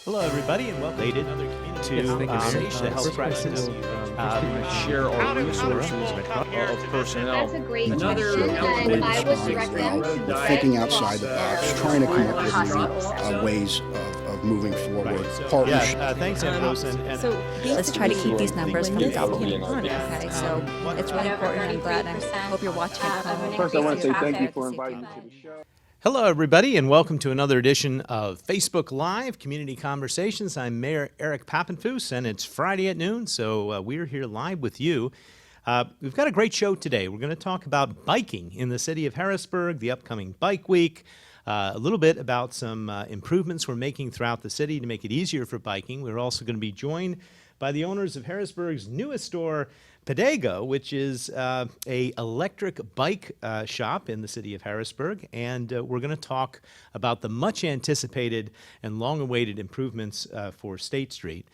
Hello, everybody, and welcome to another community to the health crisis. Share our resources of personnel. That's a great Another question, and way to I would respond direct them to the thinking Red outside the Cross box, trying to come up with Hospital. ways of moving forward. So, Partnership. thanks, Ambrose. And So Let's try to keep these numbers from doubling. Okay, so it's really important. I'm glad. I hope you're watching at home. First, I want to say thank you for inviting me to the show. hello, everybody, and welcome to another edition of Facebook Live Community Conversations. I'm Mayor Eric Papenfuss, and it's Friday at noon, so we're here live with you. We've got a great show today. We're going to talk about biking in the city of Harrisburg, the upcoming Bike Week, a little bit about some improvements we're making throughout the city to make it easier for biking. We're also going to be joined by the owners of Harrisburg's newest store, Pedego, which is a electric bike shop in the city of Harrisburg, and we're going to talk about the much anticipated and long-awaited improvements for State Street.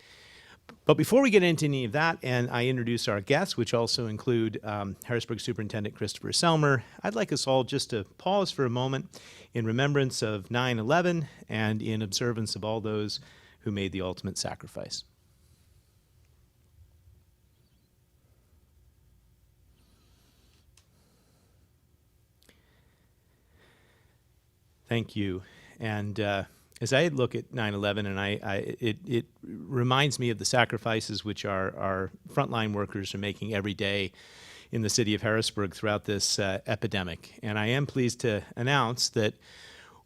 But before we get into any of that, and I introduce our guests, which also include Harrisburg Superintendent Christopher Selmer, I'd like us all just to pause for a moment in remembrance of 9/11 and in observance of all those who made the ultimate sacrifice. Thank you. And as I look at 9/11, and it reminds me of the sacrifices which our frontline workers are making every day in the city of Harrisburg throughout this epidemic. And I am pleased to announce that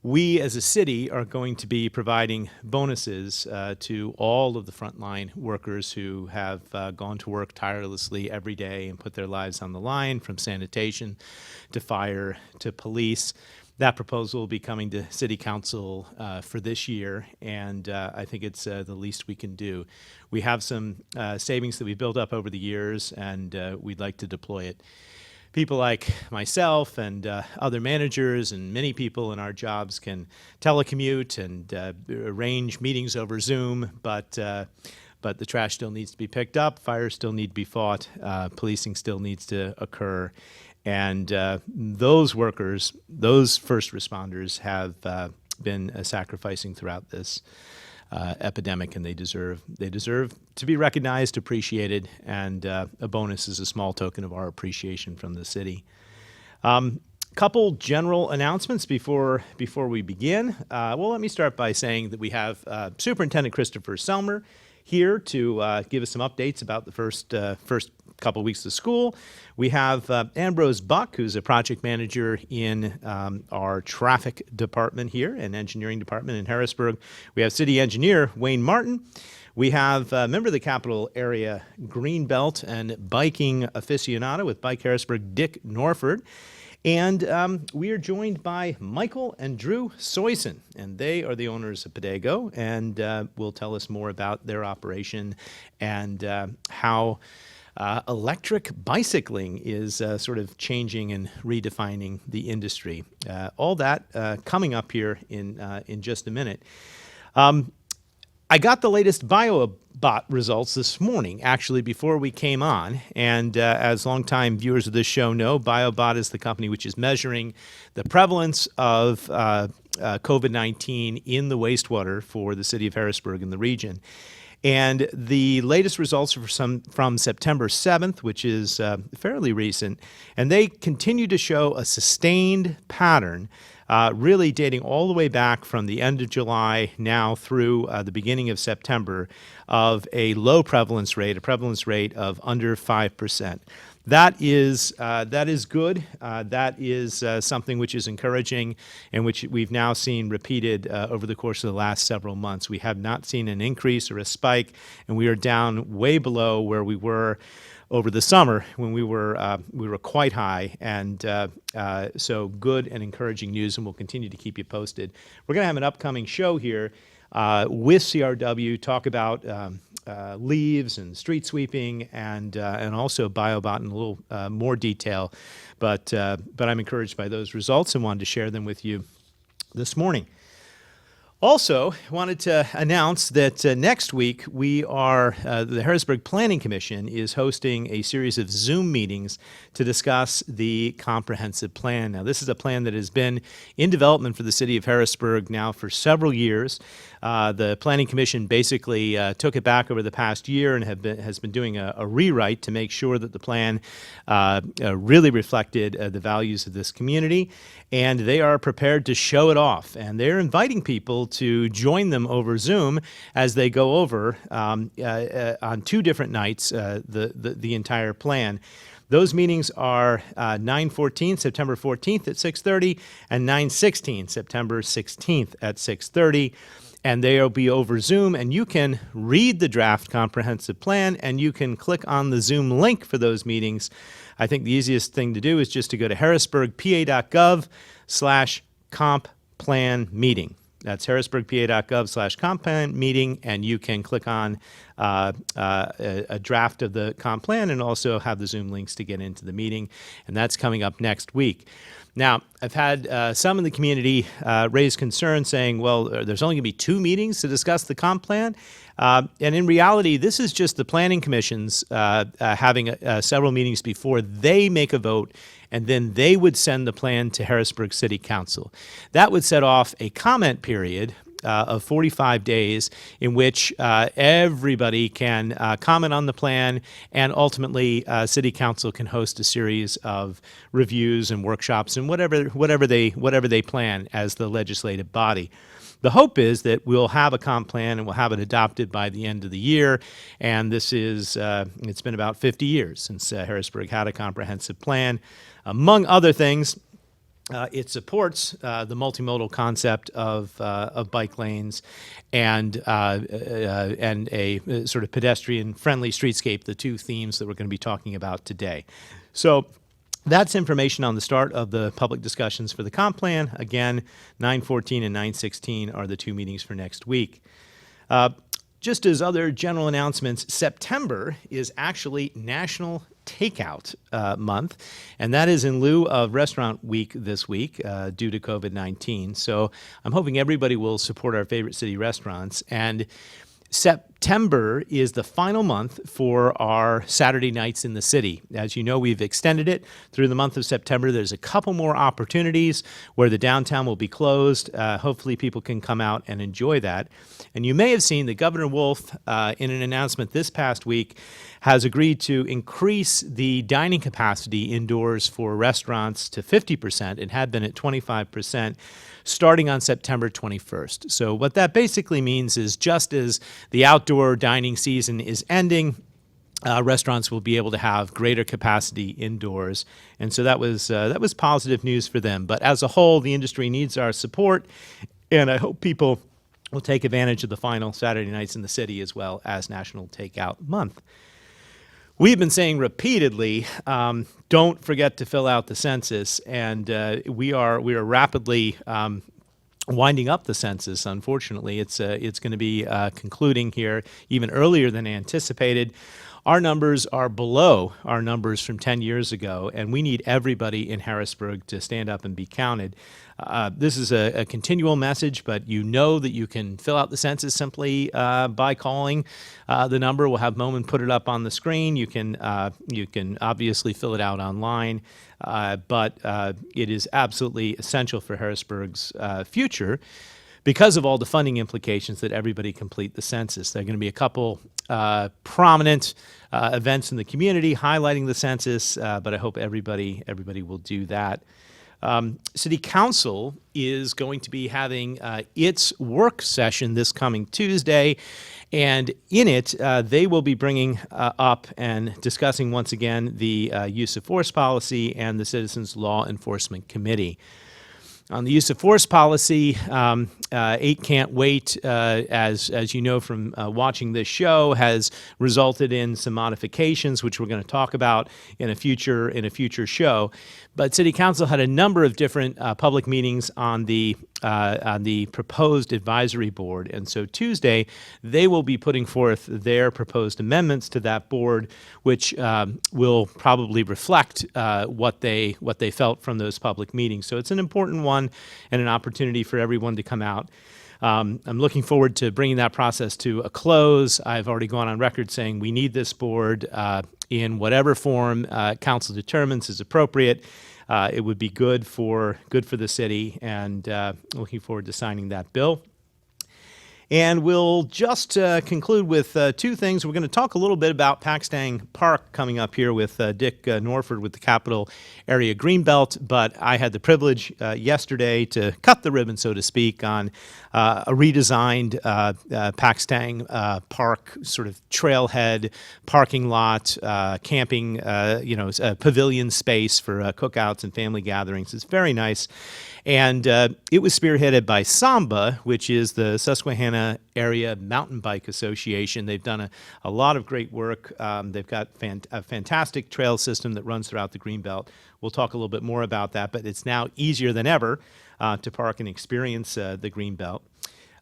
we as a city are going to be providing bonuses to all of the frontline workers who have gone to work tirelessly every day and put their lives on the line, from sanitation to fire to police. That proposal will be coming to City Council for this year, and I think it's the least we can do. We have some savings that we've built up over the years, and we'd like to deploy it. People like myself and other managers and many people in our jobs can telecommute and arrange meetings over Zoom, but the trash still needs to be picked up, fires still need to be fought, policing still needs to occur. And those workers, those first responders, have been sacrificing throughout this epidemic, and they deserve to be recognized, appreciated, and a bonus is a small token of our appreciation from the city. Couple general announcements before we begin. Well, let me start by saying that we have Superintendent Christopher Selmer here to give us some updates about the first couple weeks of school. We have Ambrose Buck, who's a project manager in our traffic department here and engineering department in Harrisburg. We have city engineer Wayne Martin. We have a member of the Capital Area Greenbelt and biking aficionado with Bike Harrisburg, Dick Norford. And we are joined by Michael and Drew Soyson, and they are the owners of Pedego, and will tell us more about their operation and how electric bicycling is sort of changing and redefining the industry. All that coming up here in just a minute. I got the latest BioBot results this morning, actually, before we came on. And as longtime viewers of this show know, BioBot is the company which is measuring the prevalence of COVID-19 in the wastewater for the city of Harrisburg and the region. And the latest results are from September 7th, which is fairly recent, and they continue to show a sustained pattern, really dating all the way back from the end of July now through the beginning of September, of a low prevalence rate, a prevalence rate of under 5%. That is good. That is something which is encouraging and which we've now seen repeated over the course of the last several months. We have not seen an increase or a spike, and we are down way below where we were over the summer when we were quite high. And so good and encouraging news, and we'll continue to keep you posted. We're going to have an upcoming show here with CRW, talk about leaves and street sweeping and also BioBot in a little more detail. But I'm encouraged by those results and wanted to share them with you this morning. Also, wanted to announce that next week the Harrisburg Planning Commission is hosting a series of Zoom meetings to discuss the comprehensive plan. Now, this is a plan that has been in development for the city of Harrisburg now for several years. The Planning Commission basically took it back over the past year and has been doing a rewrite to make sure that the plan really reflected the values of this community, and they are prepared to show it off. And they're inviting people to join them over Zoom as they go over on 2 different nights the entire plan. Those meetings are 9/14, September 14th at 6:30, and 9/16, September 16th at 6:30. And they'll be over Zoom, and you can read the draft comprehensive plan, and you can click on the Zoom link for those meetings. I think the easiest thing to do is just to go to harrisburgpa.gov/comp-plan-meeting. That's harrisburgpa.gov/comp-plan-meeting, and you can click on a draft of the comp plan and also have the Zoom links to get into the meeting, and that's coming up next week. Now, I've had some in the community raise concerns saying, well, there's only going to be 2 meetings to discuss the comp plan. And in reality, this is just the planning commissions having several meetings before they make a vote, and then they would send the plan to Harrisburg City Council. That would set off a comment period of 45 days in which everybody can comment on the plan, and ultimately City Council can host a series of reviews and workshops and whatever they plan as the legislative body. The hope is that we'll have a comp plan and we'll have it adopted by the end of the year. And this is, it's been about 50 years since Harrisburg had a comprehensive plan. Among other things, it supports the multimodal concept of bike lanes and a sort of pedestrian-friendly streetscape, the 2 themes that we're going to be talking about today. So that's information on the start of the public discussions for the comp plan. Again, 9/14 and 9/16 are the 2 meetings for next week. Just as other general announcements, September is actually National Takeout Month, and that is in lieu of Restaurant Week this week due to COVID-19. So I'm hoping everybody will support our favorite city restaurants. And September is the final month for our Saturday nights in the city. As you know, we've extended it through the month of September. There's a couple more opportunities where the downtown will be closed. Hopefully people can come out and enjoy that. And you may have seen that Governor Wolf, in an announcement this past week, has agreed to increase the dining capacity indoors for restaurants to 50%. It had been at 25%. Starting on September 21st. So what that basically means is just as the outdoor dining season is ending, restaurants will be able to have greater capacity indoors. And so that was positive news for them. But as a whole, the industry needs our support, and I hope people will take advantage of the final Saturday nights in the city as well as National Takeout Month. We've been saying repeatedly, don't forget to fill out the census, and we are rapidly winding up the census. Unfortunately, it's going to be concluding here even earlier than anticipated. Our numbers are below our numbers from 10 years ago, and we need everybody in Harrisburg to stand up and be counted. This is a continual message, but you know that you can fill out the census simply by calling the number. We'll have Momen put it up on the screen. You can obviously fill it out online, but it is absolutely essential for Harrisburg's future because of all the funding implications that everybody complete the census. There are going to be a couple prominent events in the community highlighting the census, but I hope everybody will do that. City Council is going to be having its work session this coming Tuesday, and in it, they will be bringing up and discussing once again the use of force policy and the Citizens Law Enforcement Committee. On the use of force policy, 8 Can't Wait, as you know from watching this show, has resulted in some modifications, which we're going to talk about in a future show. But City Council had a number of different public meetings on the proposed advisory board, and so Tuesday they will be putting forth their proposed amendments to that board, which will probably reflect what they felt from those public meetings. So it's an important one and an opportunity for everyone to come out. I'm looking forward to bringing that process to a close. I've already gone on record saying we need this board in whatever form council determines is appropriate. It would be good for the city, and looking forward to signing that bill. And we'll just conclude with two things. We're going to talk a little bit about Paxtang Park coming up here with Dick Norford with the Capital Area Greenbelt, but I had the privilege yesterday to cut the ribbon, so to speak, on a redesigned Paxtang Park sort of trailhead parking lot, camping, pavilion space for cookouts and family gatherings. It's very nice. And it was spearheaded by Samba, which is the Susquehanna Area Mountain Bike Association. They've done a lot of great work. They've got a fantastic trail system that runs throughout the Greenbelt. We'll talk a little bit more about that, but it's now easier than ever to park and experience the Greenbelt.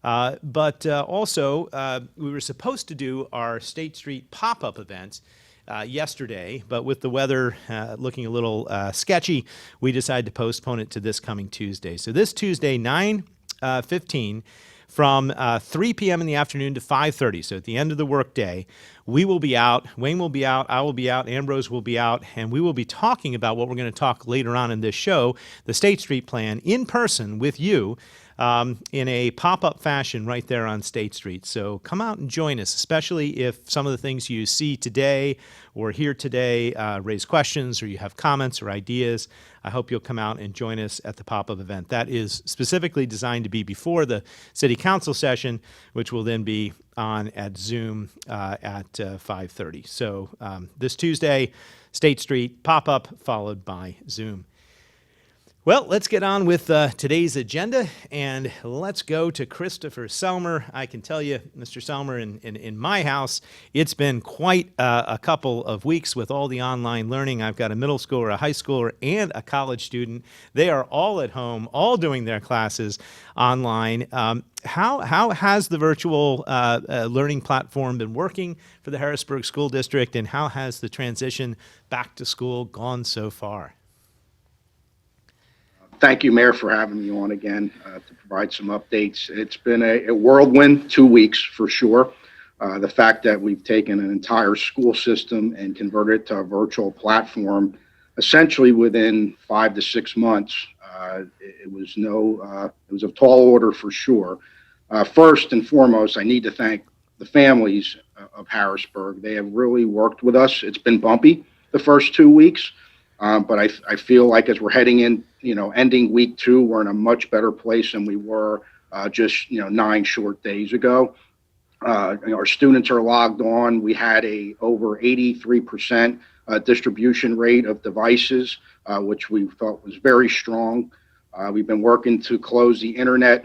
But also, we were supposed to do our State Street pop-up event yesterday, but with the weather looking a little sketchy, we decided to postpone it to this coming Tuesday. So this Tuesday, 9:15, from 3 p.m. in the afternoon to 5:30. So at the end of the workday, we will be out. Wayne will be out. I will be out. Ambrose will be out, and we will be talking about what we're going to talk later on in this show, the State Street Plan, in person with you. In a pop-up fashion right there on State Street. So come out and join us, especially if some of the things you see today or hear today raise questions or you have comments or ideas. I hope you'll come out and join us at the pop-up event. That is specifically designed to be before the City Council session, which will then be on at Zoom at 5:30. So this Tuesday, State Street pop-up followed by Zoom. Well, let's get on with today's agenda, and let's go to Christopher Selmer. I can tell you, Mr. Selmer, in my house, it's been quite a couple of weeks with all the online learning. I've got a middle schooler, a high schooler, and a college student. They are all at home, all doing their classes online. How has the virtual learning platform been working for the Harrisburg School District, and how has the transition back to school gone so far? Thank you, Mayor, for having me on again to provide some updates. It's been a whirlwind 2 weeks for sure. The fact that we've taken an entire school system and converted it to a virtual platform essentially within 5 to 6 months, it was a tall order for sure. First and foremost, I need to thank the families of Harrisburg. They have really worked with us. It's been bumpy the first 2 weeks. But I feel like as we're heading in, ending week 2, we're in a much better place than we were just 9 short days ago. Our students are logged on. We had a over 83% distribution rate of devices, which we felt was very strong. We've been working to close the internet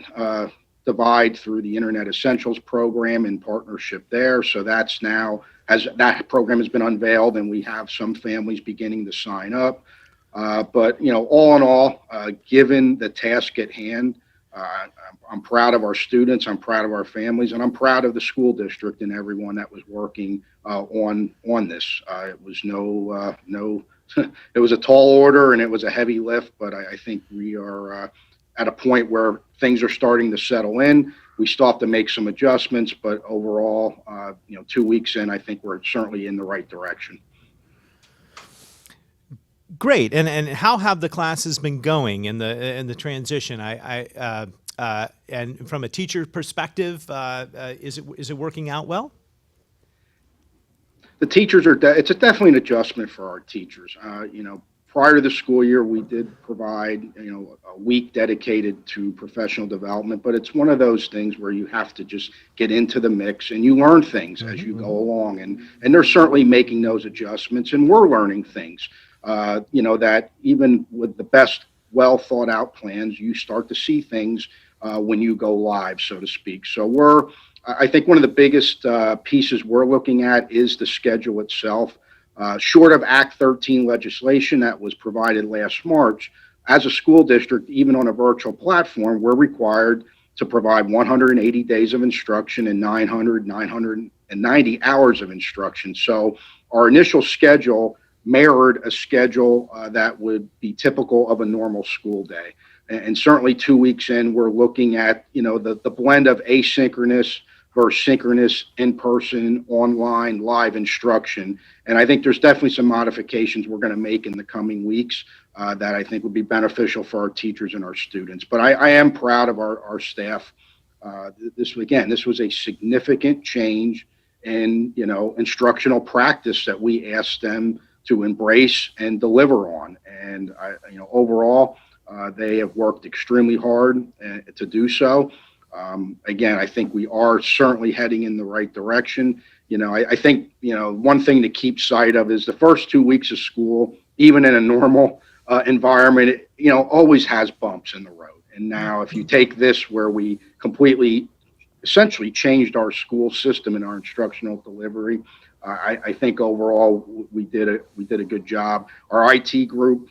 divide through the Internet Essentials program in partnership there. So that's now, as that program has been unveiled, and we have some families beginning to sign up. But all in all, given the task at hand, I'm proud of our students, I'm proud of our families, and I'm proud of the school district and everyone that was working on this. It was it was a tall order and it was a heavy lift, but I think we are at a point where things are starting to settle in. We still have to make some adjustments, but overall, 2 weeks in, I think we're certainly in the right direction. Great. And how have the classes been going in the transition? And from a teacher perspective, is it working out well? The teachers it's definitely an adjustment for our teachers. Prior to the school year, we did provide, a week dedicated to professional development, but it's one of those things where you have to just get into the mix and you learn things as you go along. And they're certainly making those adjustments, and we're learning things, that even with the best well thought out plans, you start to see things when you go live, so to speak. So I think one of the biggest pieces we're looking at is the schedule itself. Short of Act 13 legislation that was provided last March, as a school district, even on a virtual platform, we're required to provide 180 days of instruction and 990 hours of instruction. So our initial schedule mirrored a schedule that would be typical of a normal school day. And certainly 2 weeks in, we're looking at, the blend of asynchronous versus synchronous, in-person, online, live instruction. And I think there's definitely some modifications we're going to make in the coming weeks that I think would be beneficial for our teachers and our students. But I am proud of our staff. This was a significant change in, instructional practice that we asked them to embrace and deliver on. And overall, they have worked extremely hard to do so. Again, I think we are certainly heading in the right direction. I think, one thing to keep sight of is the first 2 weeks of school, even in a normal environment, always has bumps in the road. And now if you take this where we completely, essentially changed our school system and our instructional delivery, I think overall we did a good job. Our IT group,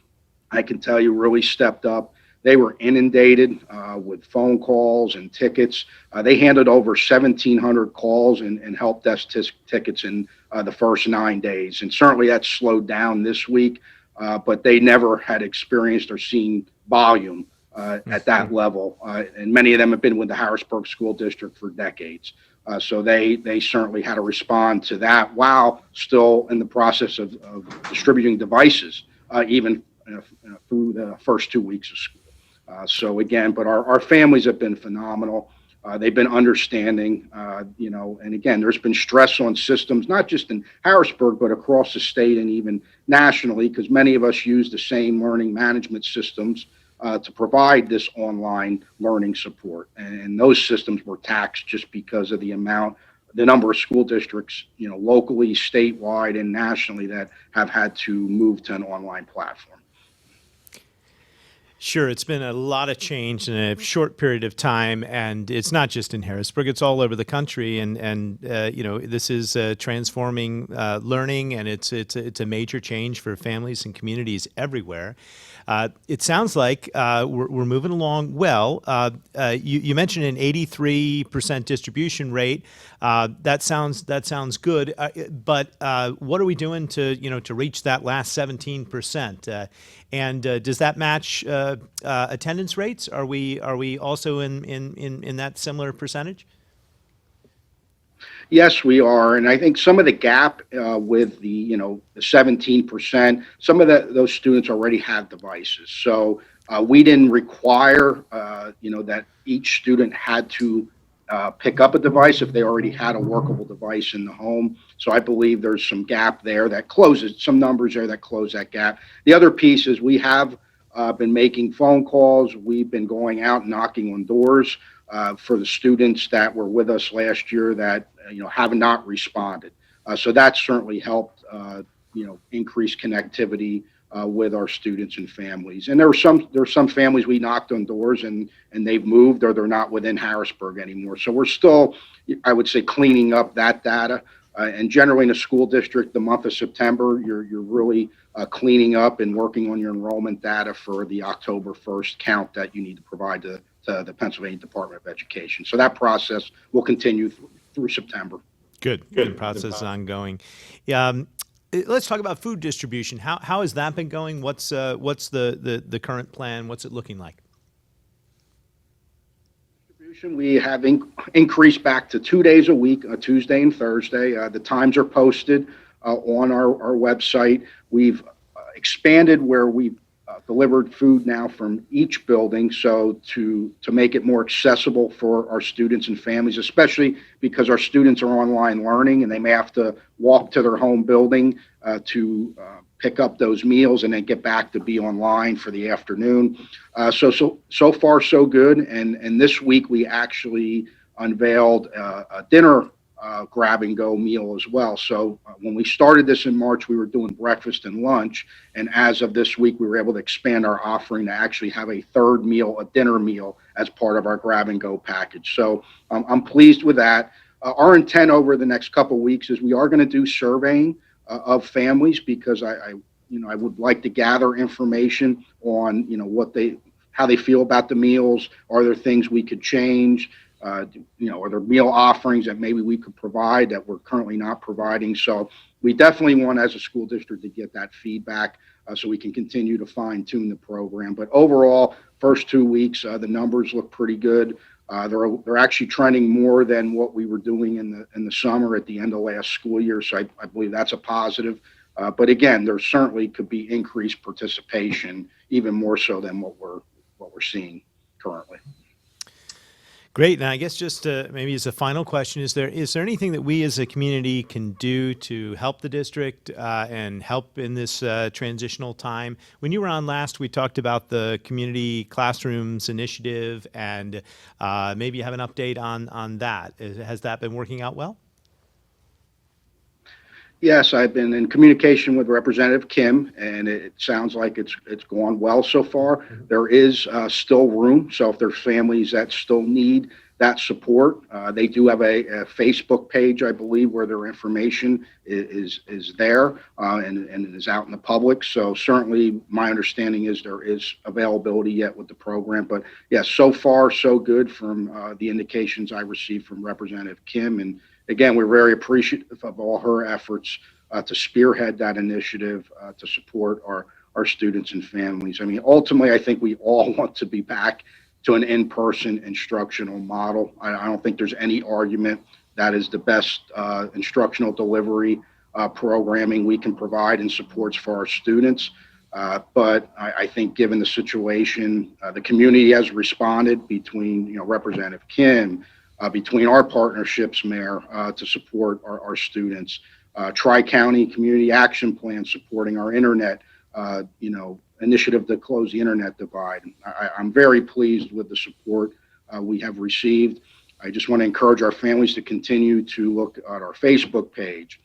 I can tell you, really stepped up. They were inundated with phone calls and tickets. They handled over 1,700 calls and help desk tickets in the first 9 days. And certainly that slowed down this week, but they never had experienced or seen volume at that level. And many of them have been with the Harrisburg School District for decades. So they certainly had to respond to that while still in the process of distributing devices, even through the first 2 weeks of school. So again, but our families have been phenomenal. They've been understanding, and again, there's been stress on systems, not just in Harrisburg, but across the state and even nationally, because many of us use the same learning management systems to provide this online learning support. And those systems were taxed just because of the number of school districts, locally, statewide, and nationally that have had to move to an online platform. Sure, it's been a lot of change in a short period of time, and it's not just in Harrisburg; it's all over the country. And this is transforming learning, and it's a major change for families and communities everywhere. It sounds like we're moving along well. You mentioned an 83% distribution rate. That sounds good. But what are we doing to reach that last 17%? And does that match attendance rates? Are we also in that similar percentage? Yes, we are, and I think some of the gap with the 17%, some of those students already have devices. So we didn't require that each student had to pick up a device if they already had a workable device in the home. So I believe there's some gap there that closes, some numbers there that close that gap. The other piece is we have been making phone calls. We've been going out knocking on doors for the students that were with us last year that have not responded. So that certainly helped increase connectivity with our students and families. And there are some families we knocked on doors and they've moved or they're not within Harrisburg anymore. So we're still, I would say, cleaning up that data. And generally in a school district, the month of September, you're really cleaning up and working on your enrollment data for the October 1st count that you need to provide to the Pennsylvania Department of Education. So that process will continue through September. Good. The process is ongoing. Let's talk about food distribution. How has that been going? What's the current plan? What's it looking like? We have increased back to 2 days a week, Tuesday and Thursday. The times are posted on our website. We've expanded where we've delivered food now from each building, so to make it more accessible for our students and families, especially because our students are online learning and they may have to walk to their home building to pick up those meals and then get back to be online for the afternoon. So far so good. And this week we actually unveiled a dinner grab and go meal as well. So when we started this in March, we were doing breakfast and lunch. And as of this week, we were able to expand our offering to actually have a third meal, a dinner meal, as part of our grab and go package. So I'm pleased with that. Our intent over the next couple of weeks is we are going to do surveying of families, because I would like to gather information on, how they feel about the meals. Are there things we could change? Are there meal offerings that maybe we could provide that we're currently not providing? So we definitely want, as a school district, to get that feedback so we can continue to fine tune the program. But overall, first 2 weeks, the numbers look pretty good. They're actually trending more than what we were doing in the summer at the end of last school year. So I believe that's a positive. But again, there certainly could be increased participation, even more so than what we're seeing currently. Great. And I guess just maybe as a final question, is there anything that we as a community can do to help the district and help in this transitional time? When you were on last, we talked about the Community Classrooms Initiative, and maybe you have an update on that. Has that been working out well? Yes, I've been in communication with Representative Kim, and it sounds like it's gone well so far. There is still room, so if there's families that still need that support, they do have a Facebook page, I believe, where their information is there and it is out in the public. So certainly, my understanding is there is availability yet with the program. But yes, so far so good from the indications I received from Representative Kim. And again, we're very appreciative of all her efforts to spearhead that initiative to support our students and families. I mean, ultimately, I think we all want to be back to an in-person instructional model. I don't think there's any argument that is the best instructional delivery programming we can provide and supports for our students. But I think given the situation, the community has responded between Representative Kim, between our partnerships, Mayor, to support our students, Tri-County Community Action Plan supporting our internet, initiative to close the internet divide. I'm very pleased with the support we have received. I just want to encourage our families to continue to look at our Facebook page.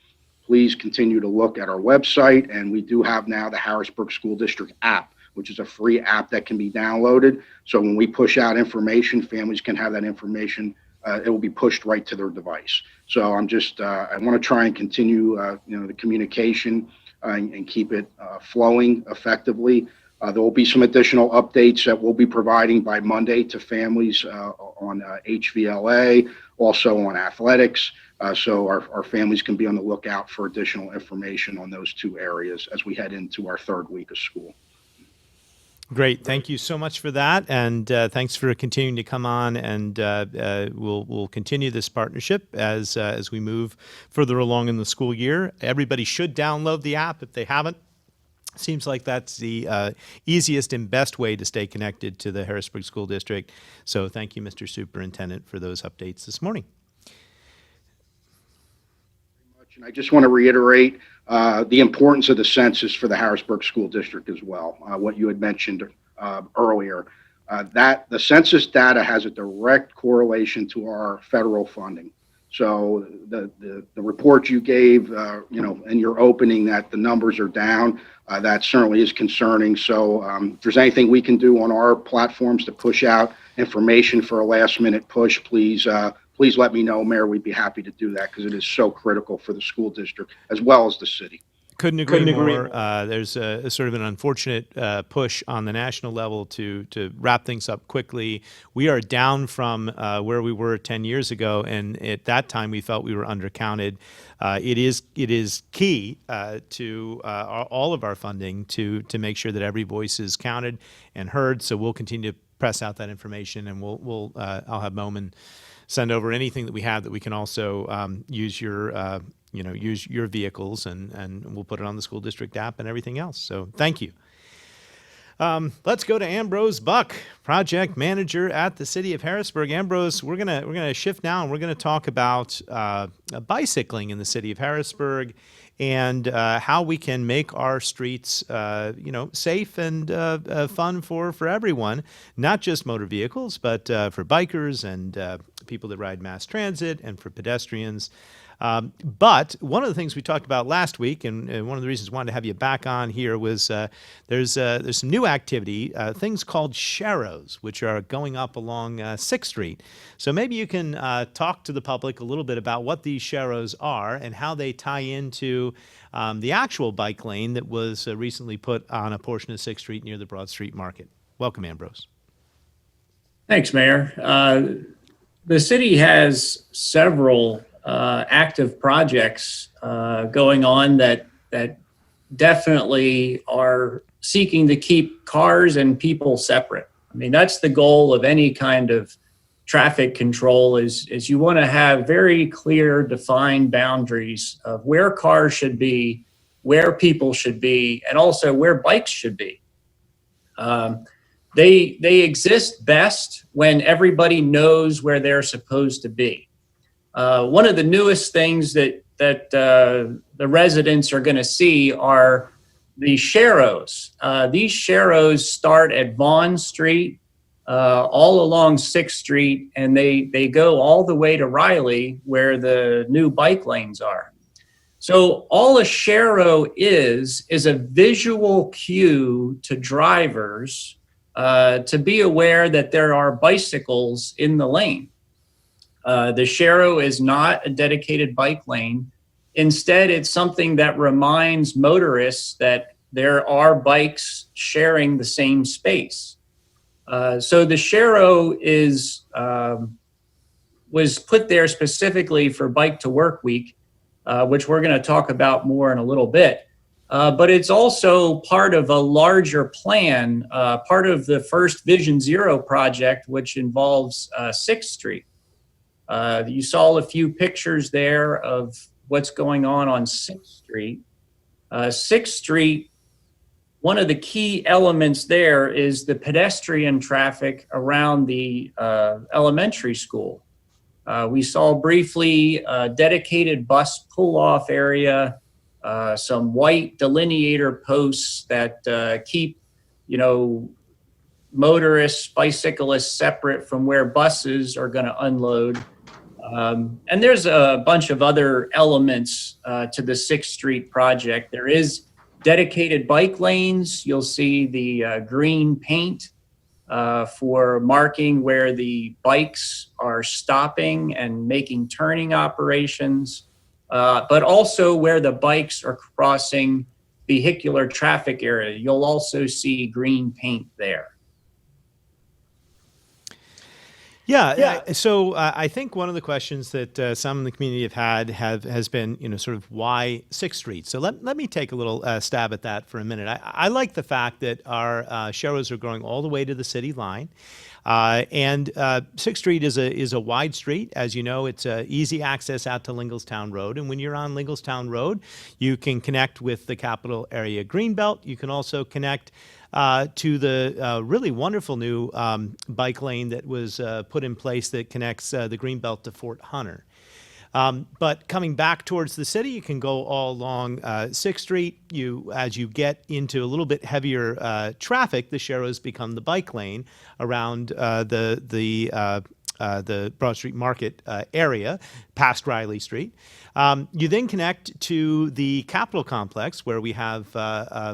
Please continue to look at our website, and we do have now the Harrisburg School District app, which is a free app that can be downloaded. So when we push out information, families can have that information. It will be pushed right to their device. So I want to try and continue, the communication and keep it flowing effectively. There will be some additional updates that we'll be providing by Monday to families on HVLA, also on athletics. So our families can be on the lookout for additional information on those two areas as we head into our third week of school. Great. Thank you so much for that. And thanks for continuing to come on. And we'll continue this partnership as we move further along in the school year. Everybody should download the app if they haven't. Seems like that's the easiest and best way to stay connected to the Harrisburg School District. So thank you, Mr. Superintendent, for those updates this morning. And I just want to reiterate the importance of the census for the Harrisburg School District as well. What you had mentioned earlier, that the census data has a direct correlation to our federal funding. So the report you gave, in your opening, that the numbers are down, that certainly is concerning. So if there's anything we can do on our platforms to push out information for a last-minute push, please let me know, Mayor. We'd be happy to do that because it is so critical for the school district as well as the city. Couldn't agree more. There's a sort of an unfortunate push on the national level to wrap things up quickly. We are down from where we were 10 years ago, and at that time we felt we were undercounted. It is key to all of our funding to make sure that every voice is counted and heard. So we'll continue to press out that information, and I'll have Moman send over anything that we have that we can also use your vehicles, and we'll put it on the school district app and everything else. So thank you. Let's go to Ambrose Buck, project manager at the City of Harrisburg. Ambrose, we're gonna shift now, and we're gonna talk about bicycling in the City of Harrisburg and how we can make our streets safe and fun for everyone, not just motor vehicles, but for bikers and people that ride mass transit and for pedestrians. But one of the things we talked about last week, and one of the reasons I wanted to have you back on here, was there's some new activity, things called Sharrows, which are going up along 6th Street. So maybe you can talk to the public a little bit about what these Sharrows are and how they tie into the actual bike lane that was recently put on a portion of 6th Street near the Broad Street Market. Welcome, Ambrose. Thanks, Mayor. the city has several active projects going on that definitely are seeking to keep cars and people separate. I mean, that's the goal of any kind of traffic control is you want to have very clear, defined boundaries of where cars should be, where people should be, and also where bikes should be. They exist best when everybody knows where they're supposed to be. One of the newest things that the residents are going to see are the Sharrows. These Sharrows start at Vaughn Street, all along 6th Street, and they go all the way to Riley, where the new bike lanes are. So all a Sharrow is a visual cue to drivers to be aware that there are bicycles in the lane. The Sharrow is not a dedicated bike lane. Instead, it's something that reminds motorists that there are bikes sharing the same space. So the Sharrow was put there specifically for Bike to Work Week, which we're going to talk about more in a little bit. But it's also part of a larger plan, part of the first Vision Zero project, which involves 6th Street. You saw a few pictures there of what's going on 6th Street. 6th Street, one of the key elements there is the pedestrian traffic around the elementary school. We saw briefly a dedicated bus pull-off area, some white delineator posts that keep, motorists, bicyclists separate from where buses are going to unload. And there's a bunch of other elements to the 6th Street project. There is dedicated bike lanes. You'll see the green paint for marking where the bikes are stopping and making turning operations, but also where the bikes are crossing vehicular traffic area. You'll also see green paint there. Yeah. So I think one of the questions that some in the community have had has been, sort of why 6th Street. So let me take a little stab at that for a minute. I like the fact that our Sharrows are going all the way to the city line. And 6th Street is a wide street. As you know, it's easy access out to Lingelstown Road. And when you're on Lingelstown Road, you can connect with the Capital Area Greenbelt. You can also connect to the really wonderful new bike lane that was put in place that connects the Greenbelt to Fort Hunter. But coming back towards the city, you can go all along 6th Street. As you get into a little bit heavier traffic, the Sharrows become the bike lane around the Broad Street Market area, past Riley Street. You then connect to the Capitol Complex, where we have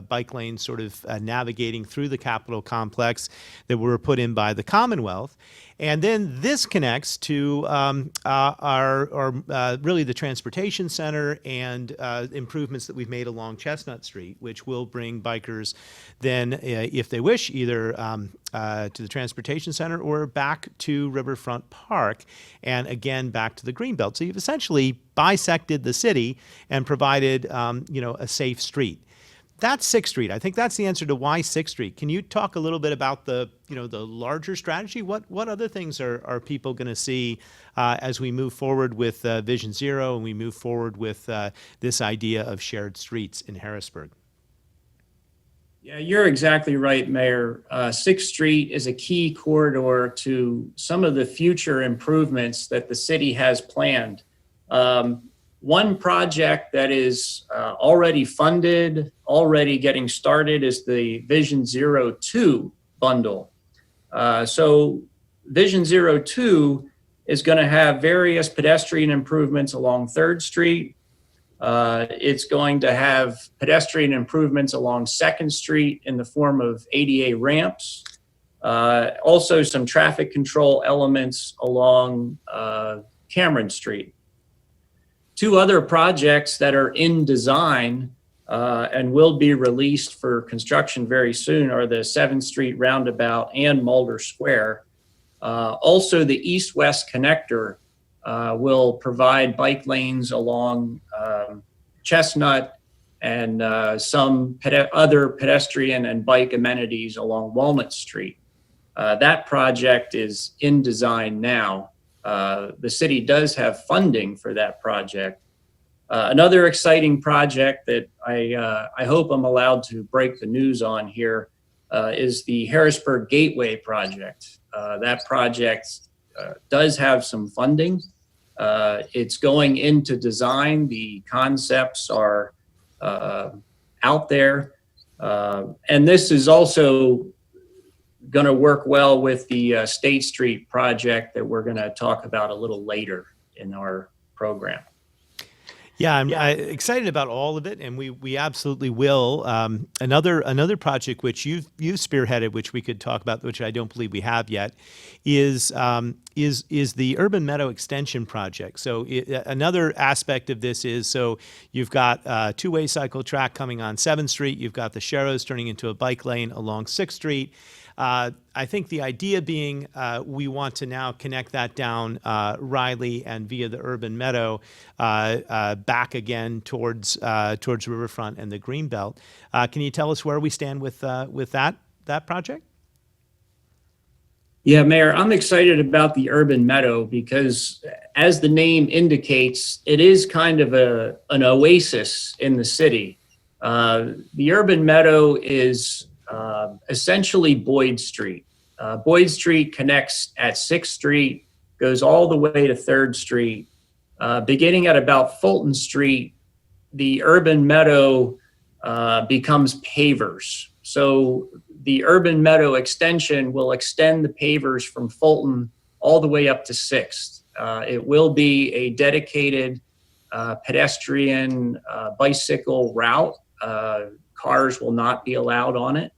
bike lanes sort of navigating through the Capitol Complex that were put in by the Commonwealth. And then this connects to our really the transportation center and improvements that we've made along Chestnut Street, which will bring bikers then, if they wish, either to the transportation center or back to Riverfront Park, and again back to the Greenbelt. So you've essentially bisected the city and provided a safe street. That's 6th Street. I think that's the answer to why 6th Street. Can you talk a little bit about the larger strategy? What other things are people going to see as we move forward with Vision Zero and we move forward with this idea of shared streets in Harrisburg? Yeah, you're exactly right, Mayor. 6th Street is a key corridor to some of the future improvements that the city has planned. One project that is already funded, already getting started, is the Vision Zero 2 bundle. So Vision Zero 2 is going to have various pedestrian improvements along 3rd Street. It's going to have pedestrian improvements along 2nd Street in the form of ADA ramps. Also some traffic control elements along Cameron Street. Two other projects that are in design and will be released for construction very soon are the 7th Street Roundabout and Mulder Square. Also, the east-west connector will provide bike lanes along Chestnut and some other pedestrian and bike amenities along Walnut Street. That project is in design now. The city does have funding for that project. Another exciting project that I hope I'm allowed to break the news on here is the Harrisburg Gateway project. That project does have some funding. It's going into design. The concepts are out there. And this is also going to work well with the State Street project that we're going to talk about a little later in our program. Yeah, I'm excited about all of it, and we absolutely will. Another project which you've spearheaded, which we could talk about, which I don't believe we have yet, is the Urban Meadow Extension project. So another aspect of this is, so you've got a two-way cycle track coming on 7th Street. You've got the Sharrows turning into a bike lane along 6th Street. I think the idea being we want to now connect that down Riley and via the Urban Meadow back again towards Riverfront and the Greenbelt. Can you tell us where we stand with that project? Yeah, Mayor, I'm excited about the Urban Meadow because, as the name indicates, it is kind of an oasis in the city. The Urban Meadow is essentially Boyd Street. Boyd Street connects at 6th Street, goes all the way to 3rd Street. Beginning at about Fulton Street, the Urban Meadow becomes pavers. So the Urban Meadow extension will extend the pavers from Fulton all the way up to 6th. It will be a dedicated pedestrian bicycle route. Cars will not be allowed on it.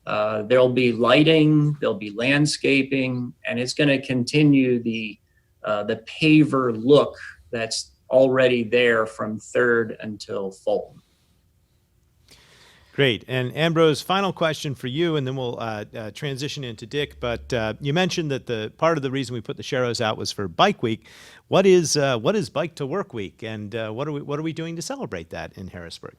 There'll be lighting, there'll be landscaping, and it's going to continue the paver look that's already there from 3rd until Fulton. Great. And Ambrose, final question for you, and then we'll transition into Dick. But you mentioned that the part of the reason we put the Sharrows out was for Bike Week. What is Bike to Work Week, and what are we doing to celebrate that in Harrisburg?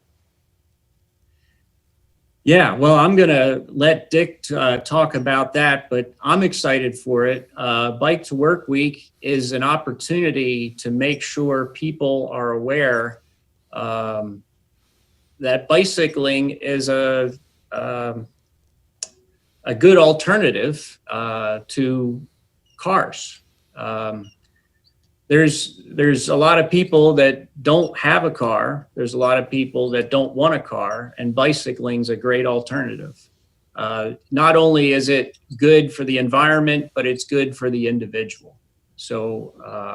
Yeah, well, I'm going to let Dick talk about that, but I'm excited for it. Bike to Work Week is an opportunity to make sure people are aware that bicycling is a good alternative to cars. There's a lot of people that don't have a car. There's a lot of people that don't want a car, and bicycling's a great alternative. Not only is it good for the environment, but it's good for the individual. So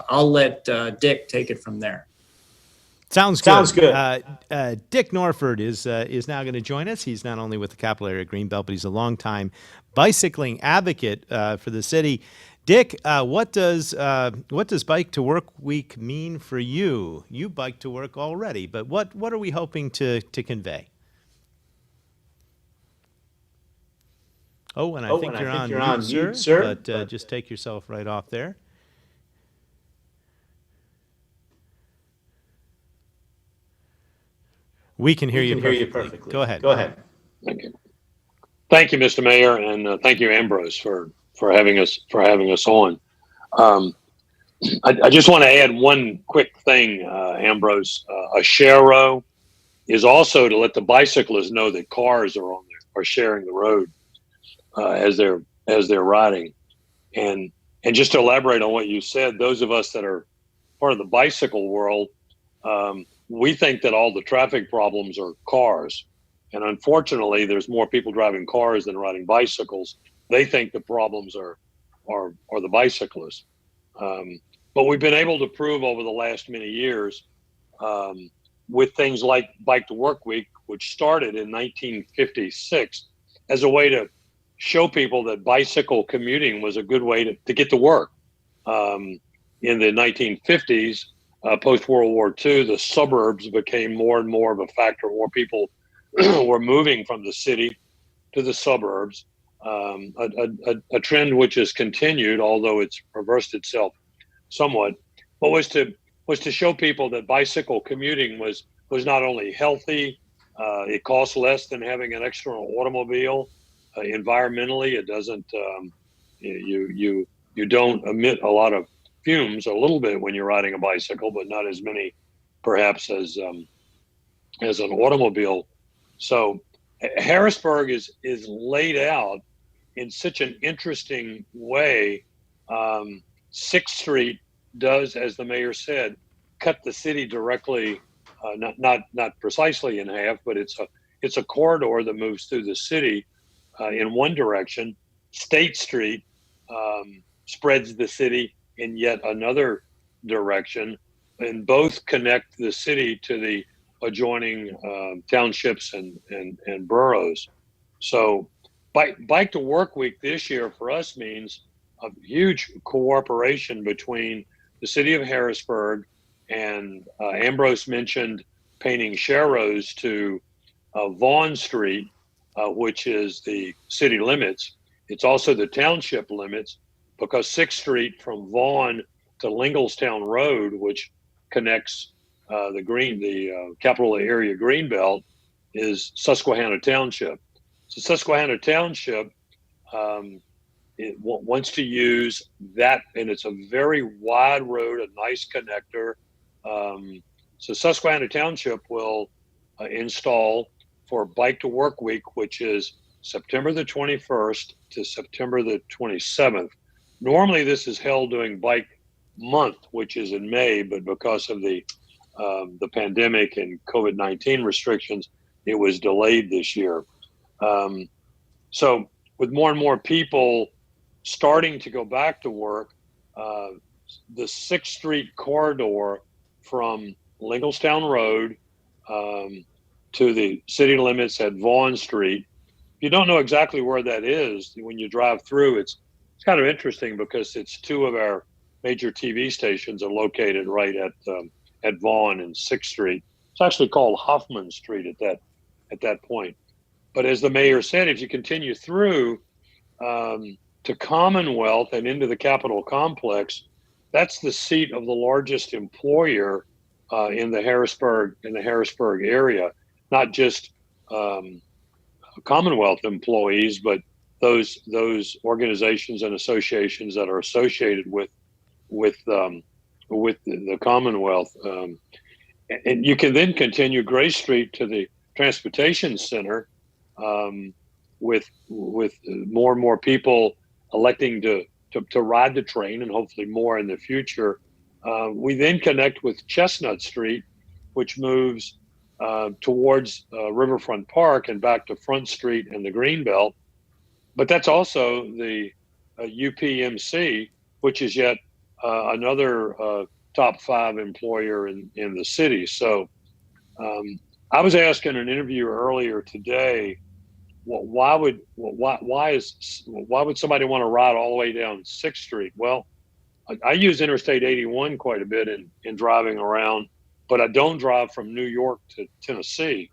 I'll let Dick take it from there. Sounds good. Dick Norford is now going to join us. He's not only with the Capital Area Greenbelt, but he's a longtime bicycling advocate for the city. Dick, what does Bike to Work Week mean for you? You bike to work already, but what are we hoping to convey? Oh, and I think you're on mute, sir. But just take yourself right off there. We can hear you perfectly. Go ahead. Thank you, Mr. Mayor, and thank you, Ambrose, for having us on. I just want to add one quick thing, Ambrose. A Sharrow is also to let the bicyclists know that cars are sharing the road as they're riding, and just to elaborate on what you said, those of us that are part of the bicycle world, we think that all the traffic problems are cars, and unfortunately, there's more people driving cars than riding bicycles. They think the problems are the bicyclists. But we've been able to prove over the last many years with things like Bike to Work Week, which started in 1956 as a way to show people that bicycle commuting was a good way to get to work. In the 1950s, post-World War II, the suburbs became more and more of a factor. More people were moving from the city to the suburbs. a trend which has continued, although it's reversed itself somewhat, but was to show people that bicycle commuting was not only healthy, it costs less than having an external automobile. Environmentally, it doesn't you don't emit a lot of fumes, a little bit when you're riding a bicycle, but not as many perhaps as an automobile. So Harrisburg is laid out in such an interesting way. 6th Street does, as the mayor said, cut the city directly, not precisely in half, but it's a corridor that moves through the city in one direction. State Street spreads the city in yet another direction, and both connect the city to the adjoining townships and boroughs. So Bike to Work Week this year for us means a huge cooperation between the city of Harrisburg, and Ambrose mentioned painting sharrows to Vaughn Street, which is the city limits. It's also the township limits, because 6th Street from Vaughn to Lingelstown Road, which connects the capital area Greenbelt, is Susquehanna Township. So Susquehanna Township wants to use that, and it's a very wide road, a nice connector. So Susquehanna Township will install for Bike to Work Week, which is September the 21st to September the 27th. Normally this is held during Bike Month, which is in May, but because of the pandemic and COVID-19 restrictions, it was delayed this year. So with more and more people starting to go back to work, the 6th Street corridor from Lingelstown Road to the city limits at Vaughn Street. If you don't know exactly where that is, when you drive through, it's kind of interesting because it's two of our major TV stations are located right at Vaughn and 6th Street. It's actually called Hoffman Street at that point. But as the mayor said, if you continue through to Commonwealth and into the Capitol complex, that's the seat of the largest employer in the Harrisburg area. Not just Commonwealth employees, but those organizations and associations that are associated with the Commonwealth. And you can then continue Gray Street to the Transportation Center, with more and more people electing to ride the train, and hopefully more in the future. We then connect with Chestnut Street, which moves towards Riverfront Park and back to Front Street and the Greenbelt. But that's also the UPMC, which is yet another top 5 employer in the city. So I was asked in an interview earlier today, why would somebody want to ride all the way down 6th Street? Well, I use Interstate 81 quite a bit in driving around, but I don't drive from New York to Tennessee.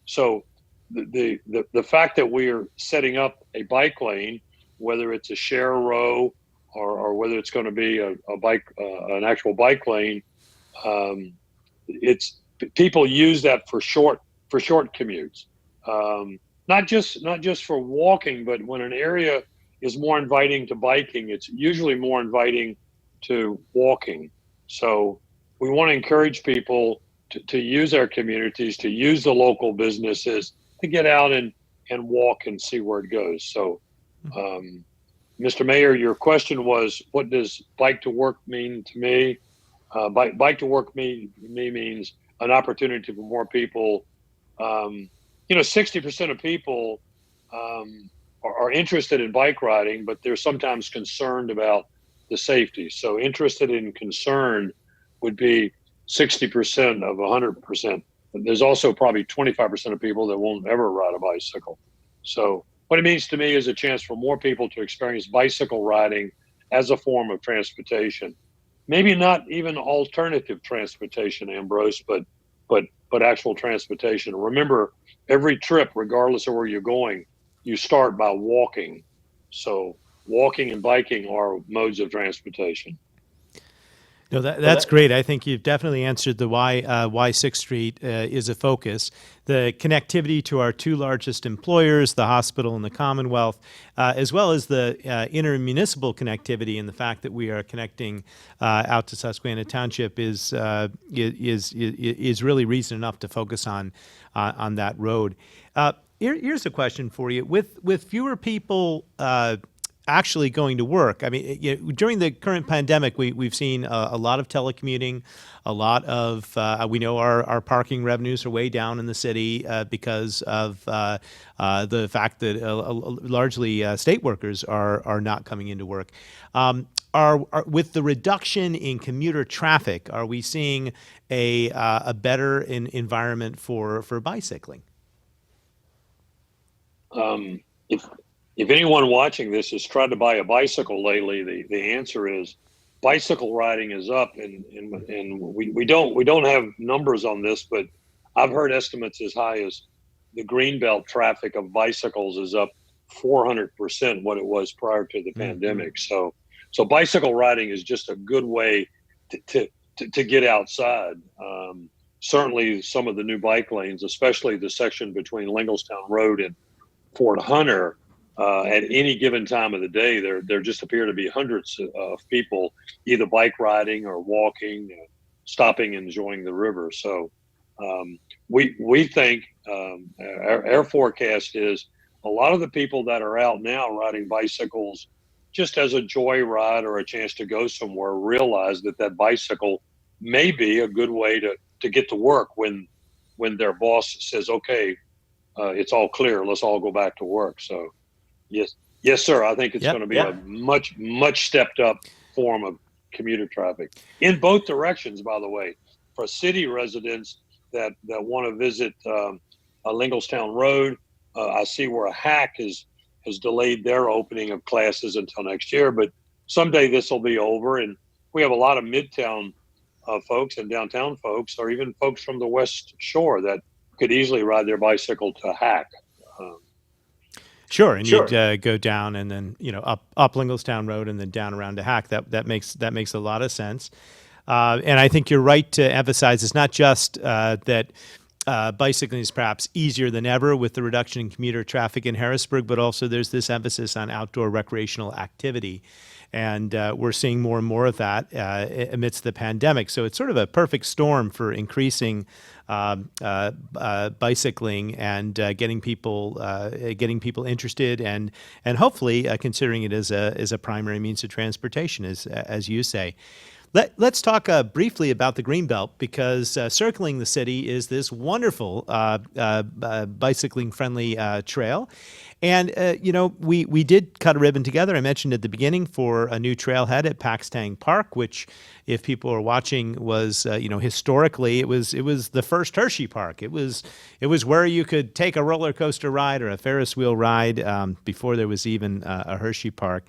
So the fact that we're setting up a bike lane, whether it's a share row or whether it's going to be an actual bike lane, it's people use that for short commutes. Not just for walking, but when an area is more inviting to biking, it's usually more inviting to walking. So we want to encourage people to use our communities, to use the local businesses, to get out and walk and see where it goes. So, Mr. Mayor, your question was, what does Bike to Work mean to me? Bike to Work me means an opportunity for more people. 60% of people are interested in bike riding, but they're sometimes concerned about the safety. So interested and concerned would be 60% of 100%. There's also probably 25% of people that won't ever ride a bicycle. So what it means to me is a chance for more people to experience bicycle riding as a form of transportation. Maybe not even alternative transportation, Ambrose, but actual transportation. Remember, every trip, regardless of where you're going, you start by walking. So walking and biking are modes of transportation. No, that's great. I think you've definitely answered the why 6th Street is a focus. The connectivity to our two largest employers, the hospital and the Commonwealth, as well as the intermunicipal connectivity and the fact that we are connecting out to Susquehanna Township is really reason enough to focus on that road. Here's a question for you: with fewer people actually going to work. I mean, during the current pandemic, we've seen a lot of telecommuting, a lot of, we know our parking revenues are way down in the city because of the fact that largely state workers are not coming into work. With the reduction in commuter traffic, are we seeing a better environment for bicycling? If anyone watching this has tried to buy a bicycle lately, the answer is bicycle riding is up, and we don't have numbers on this, but I've heard estimates as high as the Greenbelt traffic of bicycles is up 400% what it was prior to the pandemic. So bicycle riding is just a good way to get outside. Certainly some of the new bike lanes, especially the section between Lingelstown Road and Fort Hunter, at any given time of the day, there just appear to be hundreds of people either bike riding or walking, stopping, and enjoying the river. So we think our forecast is a lot of the people that are out now riding bicycles just as a joyride or a chance to go somewhere realize that bicycle may be a good way to get to work when their boss says, okay, it's all clear, let's all go back to work. So yes, sir. I think it's going to be a much stepped up form of commuter traffic in both directions. By the way, for city residents that want to visit Lingelstown Road, I see where a hack has delayed their opening of classes until next year. But someday this will be over, and we have a lot of Midtown folks and downtown folks, or even folks from the West Shore that could easily ride their bicycle to Hack. Sure, and you'd go down and then up Lingelstown Road and then down around to Hack. That makes a lot of sense, and I think you're right to emphasize it's not just that bicycling is perhaps easier than ever with the reduction in commuter traffic in Harrisburg, but also there's this emphasis on outdoor recreational activity. And we're seeing more and more of that amidst the pandemic. So it's sort of a perfect storm for increasing bicycling and getting people interested and hopefully considering it as a primary means of transportation, as you say. Let's talk briefly about the Greenbelt, because circling the city is this wonderful bicycling-friendly trail. And, we did cut a ribbon together, I mentioned at the beginning, for a new trailhead at Paxtang Park, which, if people are watching, was, historically, it was the first Hershey Park. It was where you could take a roller coaster ride or a Ferris wheel ride before there was even a Hershey Park.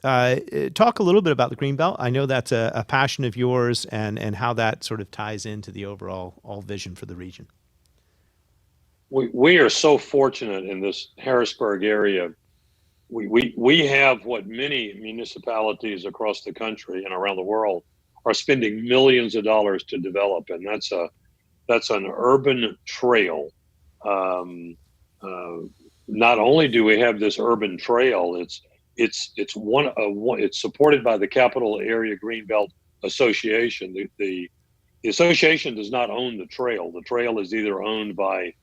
Talk a little bit about the Greenbelt. I know that's a passion of yours, and how that sort of ties into the overall vision for the region. We are so fortunate in this Harrisburg area. We have what many municipalities across the country and around the world are spending millions of dollars to develop, and that's an urban trail. Not only do we have this urban trail, it's supported by the Capital Area Greenbelt Association. The association does not own the trail. The trail is either owned by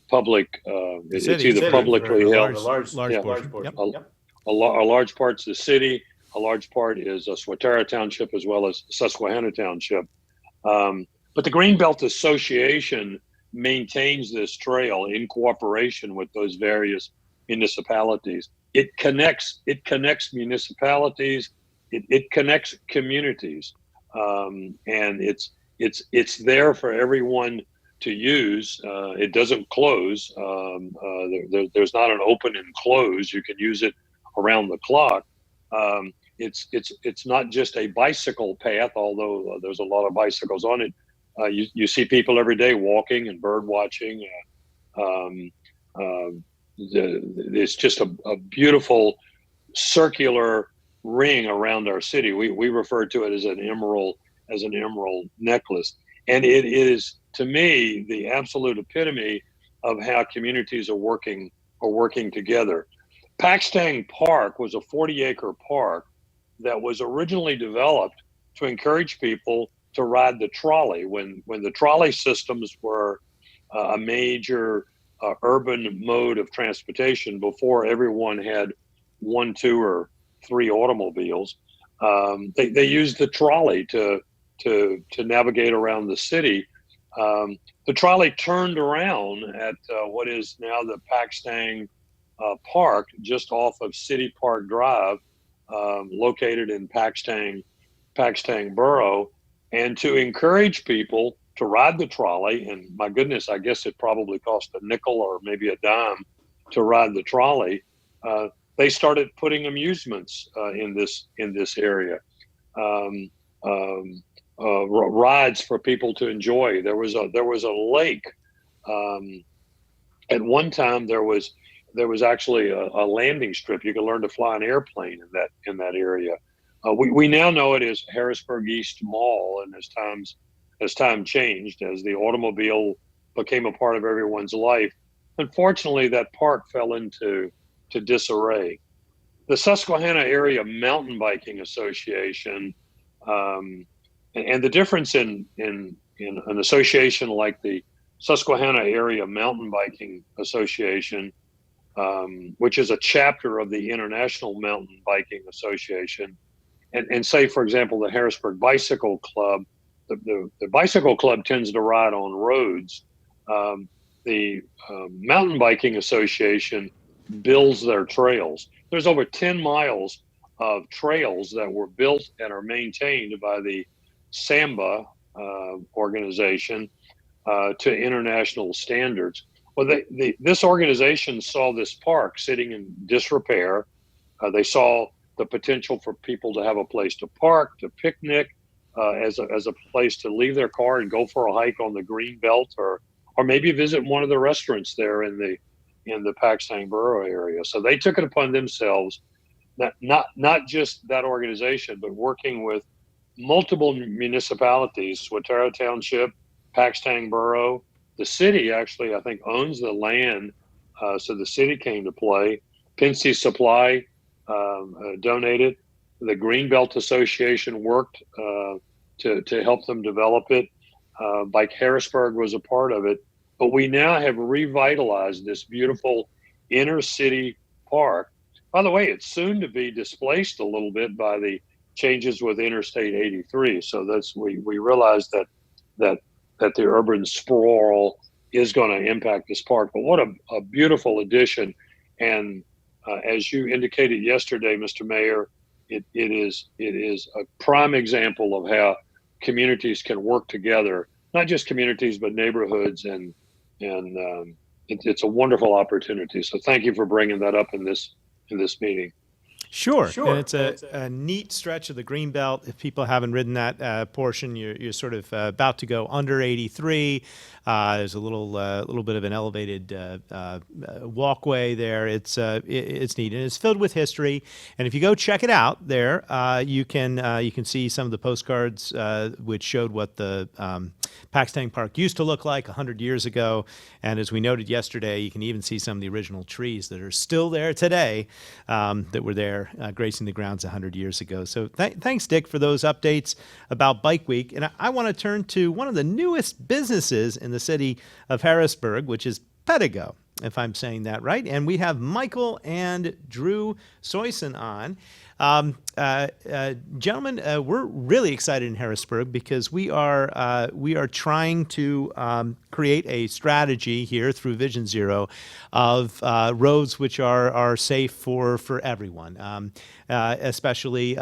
public. It's either publicly held. A large part's the city. A large part is Swatara Township as well as Susquehanna Township. But the Greenbelt Association maintains this trail in cooperation with those various municipalities. It connects municipalities. It connects communities, and it's there for everyone to use. It doesn't close. There's not an open and close. You can use it around the clock. It's not just a bicycle path, although there's a lot of bicycles on it. You see people every day walking and bird watching. it's just a beautiful circular ring around our city. We refer to it as an emerald necklace, and it is, to me, the absolute epitome of how communities are working together. Paxtang Park was a 40-acre park that was originally developed to encourage people to ride the trolley when the trolley systems were a major urban mode of transportation before everyone had 1, 2, or 3 automobiles. They used the trolley to navigate around the city. The trolley turned around at what is now the Paxtang Park, just off of City Park Drive, located in Paxtang Borough, and to encourage people to ride the trolley. And my goodness, I guess it probably cost a nickel or maybe a dime to ride the trolley. They started putting amusements in this area, rides for people to enjoy. There was a lake. At one time, there was actually a landing strip. You could learn to fly an airplane in that area. We now know it as Harrisburg East Mall, and as time changed, as the automobile became a part of everyone's life, unfortunately, that park fell into disarray. The Susquehanna Area Mountain Biking Association, and the difference in an association like the Susquehanna Area Mountain Biking Association, which is a chapter of the International Mountain Biking Association, and say, for example, the Harrisburg Bicycle Club. The bicycle club tends to ride on roads. The Mountain Biking Association builds their trails. There's over 10 miles of trails that were built and are maintained by the SAMBA organization to international standards. Well, this organization saw this park sitting in disrepair. They saw the potential for people to have a place to park, to picnic, as a place to leave their car and go for a hike on the green belt, or maybe visit one of the restaurants there in the Paxtang Borough area. So they took it upon themselves, not just that organization, but working with multiple municipalities, Swatara Township, Paxtang Borough. The city actually, I think, owns the land, so the city came to play. Pincy Supply donated. The Greenbelt Association worked to help them develop it. Bike Harrisburg was a part of it. But we now have revitalized this beautiful inner city park. By the way, it's soon to be displaced a little bit by the changes with Interstate 83. So we realize that the urban sprawl is going to impact this park. But what a beautiful addition. And as you indicated yesterday, Mr. Mayor, it is a prime example of how communities can work together, not just communities, but neighborhoods, and it's a wonderful opportunity. So thank you for bringing that up in this meeting. Sure. And it's a neat stretch of the Greenbelt. If people haven't ridden that portion, you're sort of about to go under 83. There's a little bit of an elevated walkway there. It's neat, and it's filled with history. And if you go check it out there, you can see some of the postcards which showed what the Paxtang Park used to look like 100 years ago. And as we noted yesterday, you can even see some of the original trees that are still there today that were there gracing the grounds 100 years ago. So thanks, Dick, for those updates about Bike Week. And I want to turn to one of the newest businesses in the city of Harrisburg, which is Pedigo, if I'm saying that right. And we have Michael and Drew Soyson on. Gentlemen, we're really excited in Harrisburg because we are trying to create a strategy here through Vision Zero of roads which are safe for everyone, especially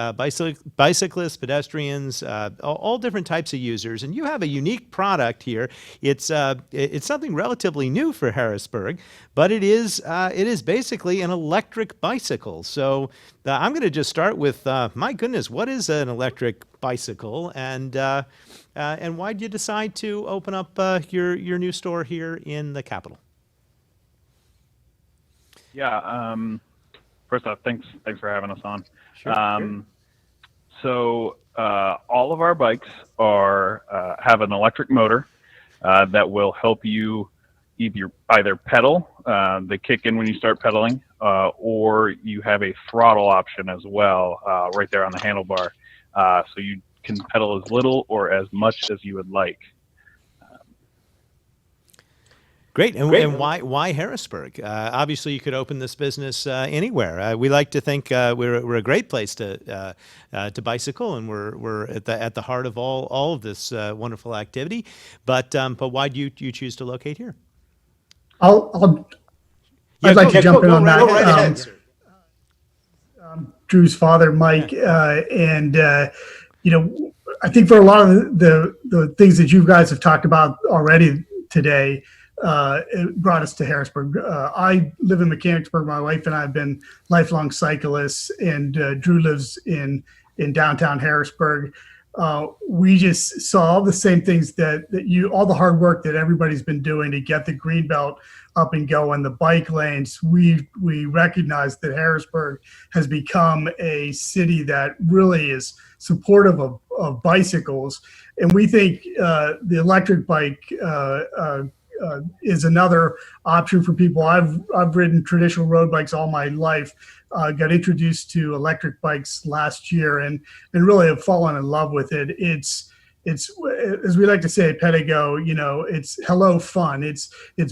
bicyclists, pedestrians, all different types of users. And you have a unique product here. It's something relatively new for Harrisburg, but it is basically an electric bicycle. So I'm going to just start with, my goodness, what is an electric bicycle, and why did you decide to open up your new store here in the Capitol? Yeah. First off, thanks for having us on. Sure. So all of our bikes have an electric motor that will help you either pedal, they kick in when you start pedaling, or you have a throttle option as well right there on the handlebar. So you can pedal as little or as much as you would like. Great. And why Harrisburg? Obviously, you could open this business anywhere. We like to think we're a great place to bicycle, and we're at the heart of all of this wonderful activity. But why do you choose to locate here? I'd like to jump in on that. Go right ahead, sir. Drew's father, Mike, and I think for a lot of the things that you guys have talked about already today, it brought us to Harrisburg. I live in Mechanicsburg. My wife and I have been lifelong cyclists, and Drew lives in downtown Harrisburg. We just saw all the same things all the hard work that everybody's been doing to get the Greenbelt up and going, the bike lanes. We recognize that Harrisburg has become a city that really is supportive of bicycles. And we think the electric bike is another option for people. I've ridden traditional road bikes all my life. Got introduced to electric bikes last year and really have fallen in love with it. It's as we like to say at Pedigo, it's hello fun. It's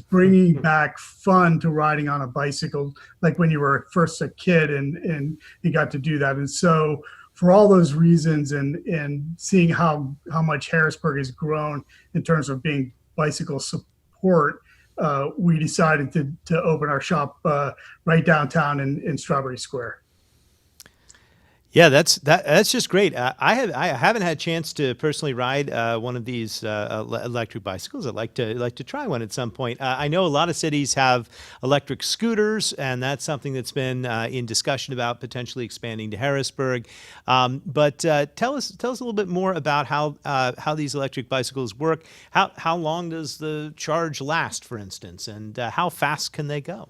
bringing back fun to riding on a bicycle, like when you were first a kid and you got to do that. And so for all those reasons and seeing how much Harrisburg has grown in terms of being bicycle support, we decided to open our shop right downtown in Strawberry Square. Yeah, that's just great. I haven't had a chance to personally ride one of these electric bicycles. I'd like to try one at some point. I know a lot of cities have electric scooters, and that's something that's been in discussion about potentially expanding to Harrisburg. But tell us a little bit more about how these electric bicycles work. How long does the charge last, for instance, and how fast can they go?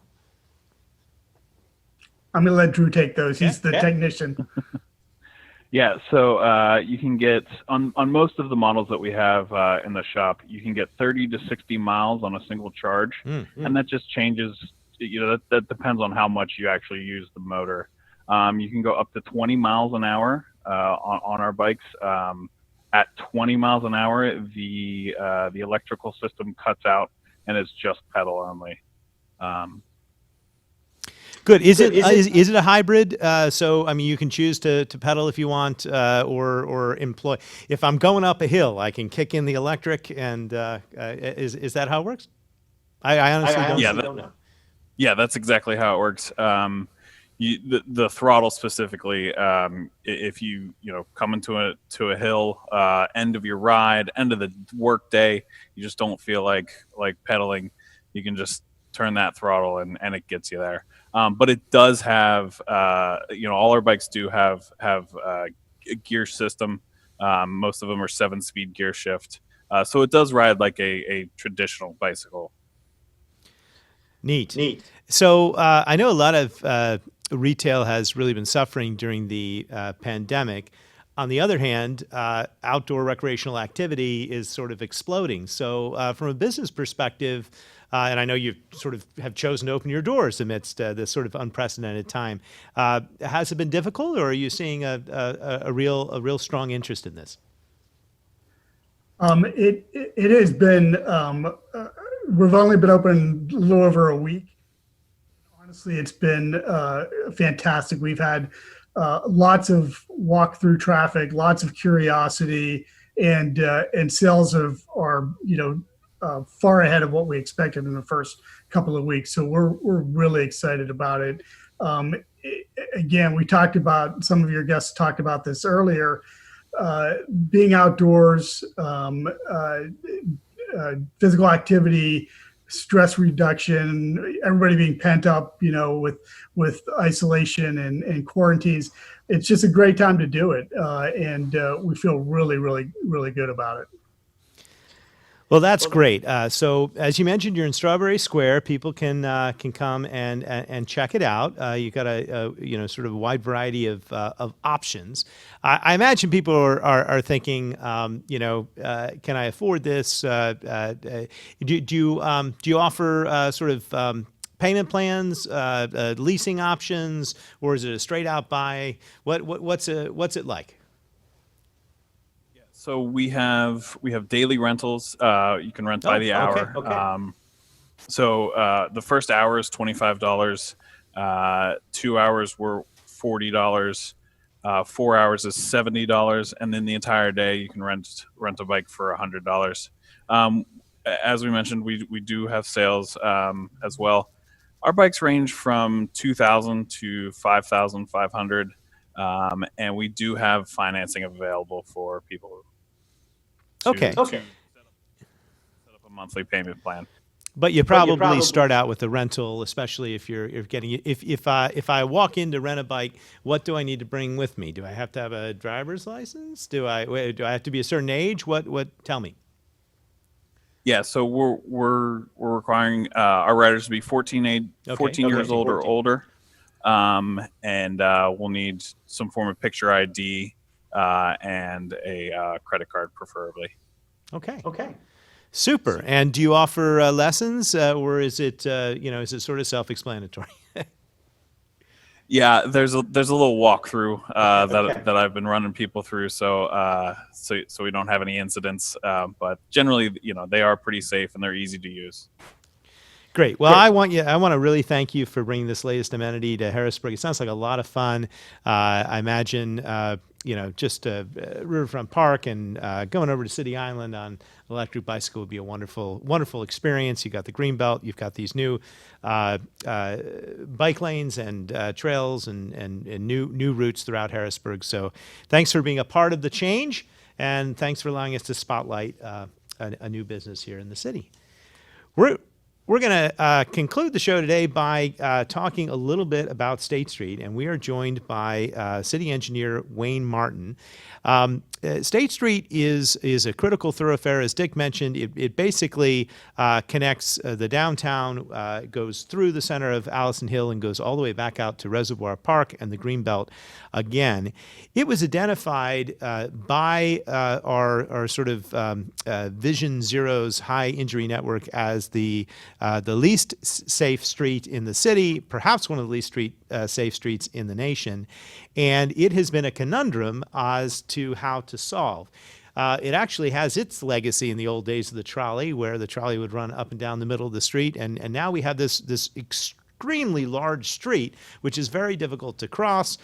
I'm going to let Drew take those. He's the technician. Yeah, so you can get, on most of the models that we have in the shop, you can get 30 to 60 miles on a single charge. And that just changes, that depends on how much you actually use the motor. You can go up to 20 miles an hour on our bikes. At 20 miles an hour, the electrical system cuts out and it's just pedal only. Good. Is it a hybrid? So I mean, you can choose to pedal if you want, or employ. If I'm going up a hill, I can kick in the electric, and is that how it works? I honestly don't know. Yeah, that's exactly how it works. The throttle specifically, if you come into a hill, end of your ride, end of the work day, you just don't feel like pedaling, you can just turn that throttle and it gets you there. But it does have, all our bikes do have a gear system. Most of them are 7-speed gear shift. So it does ride like a traditional bicycle. Neat. So I know a lot of retail has really been suffering during the pandemic. On the other hand, outdoor recreational activity is sort of exploding. So from a business perspective, and I know you sort of have chosen to open your doors amidst this sort of unprecedented time. Has it been difficult, or are you seeing a real strong interest in this? It has been. We've only been open a little over a week. Honestly, it's been fantastic. We've had lots of walk-through traffic, lots of curiosity, and sales are far ahead of what we expected in the first couple of weeks. So we're really excited about it. Again, we talked about, some of your guests talked about this earlier, being outdoors, physical activity, stress reduction, everybody being pent up, with isolation and quarantines. It's just a great time to do it. And we feel really, really, really good about it. Well, that's great. So, as you mentioned, you're in Strawberry Square. People can come and check it out. You've got a sort of a wide variety of options. I imagine people are thinking, can I afford this? Do you offer sort of payment plans, leasing options, or is it a straight out buy? What's it like? So we have daily rentals. You can rent by the hour. Okay. So the first hour is $25. 2 hours were $40. 4 hours is $70, and then the entire day you can rent a bike for $100. As we mentioned, we do have sales as well. Our bikes range from $2,000 to $5,500, and we do have financing available for people. Okay. Set up a monthly payment plan. But you probably start out with a rental, especially if you're getting if I walk in to rent a bike, what do I need to bring with me? Do I have to have a driver's license? Do I have to be a certain age? What tell me. Yeah, so we're requiring our riders to be 14 years old or older, and we'll need some form of picture ID and a credit card, preferably. Okay. Super. And do you offer lessons, or is it is it sort of self-explanatory? Yeah, there's a little walkthrough that I've been running people through, so we don't have any incidents. But generally, they are pretty safe and they're easy to use. Great. Well, I want to really thank you for bringing this latest amenity to Harrisburg. It sounds like a lot of fun. I imagine just Riverfront Park and going over to City Island on electric bicycle would be a wonderful experience. You got the Greenbelt, you've got these new bike lanes and trails and new routes throughout Harrisburg. So thanks for being a part of the change, and thanks for allowing us to spotlight a new business here in the city. We're going to conclude the show today by talking a little bit about State Street, and we are joined by City Engineer Wayne Martin. State Street is a critical thoroughfare, as Dick mentioned. It basically connects the downtown, goes through the center of Allison Hill, and goes all the way back out to Reservoir Park and the Greenbelt again. It was identified by our sort of Vision Zero's high injury network as the least safe street in the city, perhaps one of the least safe streets in the nation. And it has been a conundrum as to how to solve. It actually has its legacy in the old days of the trolley, where the trolley would run up and down the middle of the street. And now we have this extremely large street, which is very difficult to cross,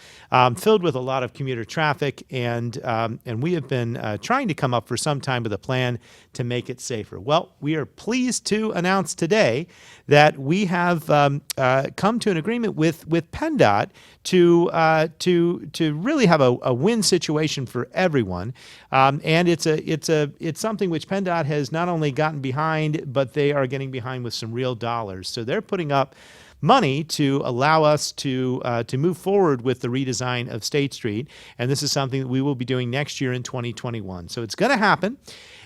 filled with a lot of commuter traffic, and we have been trying to come up for some time with a plan to make it safer. Well, we are pleased to announce today that we have come to an agreement with PennDOT to really have a win situation for everyone, and it's something which PennDOT has not only gotten behind, but they are getting behind with some real dollars. So they're putting up money to allow us to move forward with the redesign of State Street, and this is something that we will be doing next year in 2021. So it's going to happen,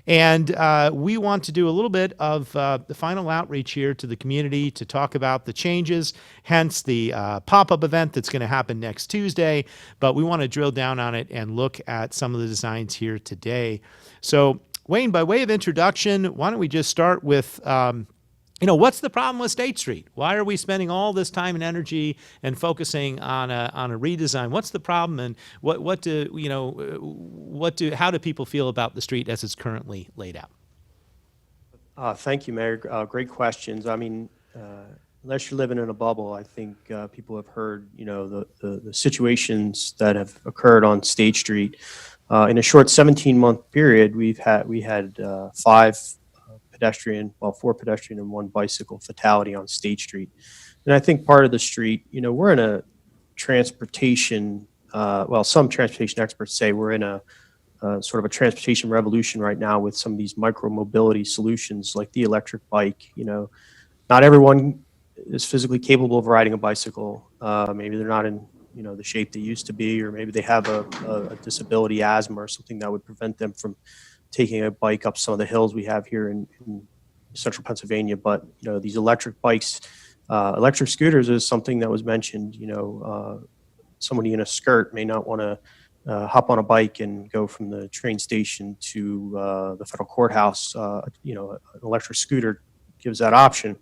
and we want to do a little bit of the final outreach here to the community to talk about the changes, hence the pop-up event that's going to happen next Tuesday, but we want to drill down on it and look at some of the designs here today. So Wayne, by way of introduction, why don't we just start with what's the problem with State Street? Why are we spending all this time and energy and focusing on a redesign? What's the problem, and how do people feel about the street as it's currently laid out? Thank you, Mayor. Great questions. I mean, unless you're living in a bubble, I think people have heard, the situations that have occurred on State Street. In a short 17-month period, we had 4 pedestrian and 1 bicycle fatality on State Street. And I think part of the street, we're in a transportation, some transportation experts say we're in a sort of a transportation revolution right now with some of these micro-mobility solutions like the electric bike. Not everyone is physically capable of riding a bicycle. Maybe they're not in, the shape they used to be, or maybe they have a disability, asthma, or something that would prevent them from taking a bike up some of the hills we have here in central Pennsylvania. But, these electric bikes, electric scooters is something that was mentioned. Somebody in a skirt may not want to hop on a bike and go from the train station to the federal courthouse. An electric scooter gives that option.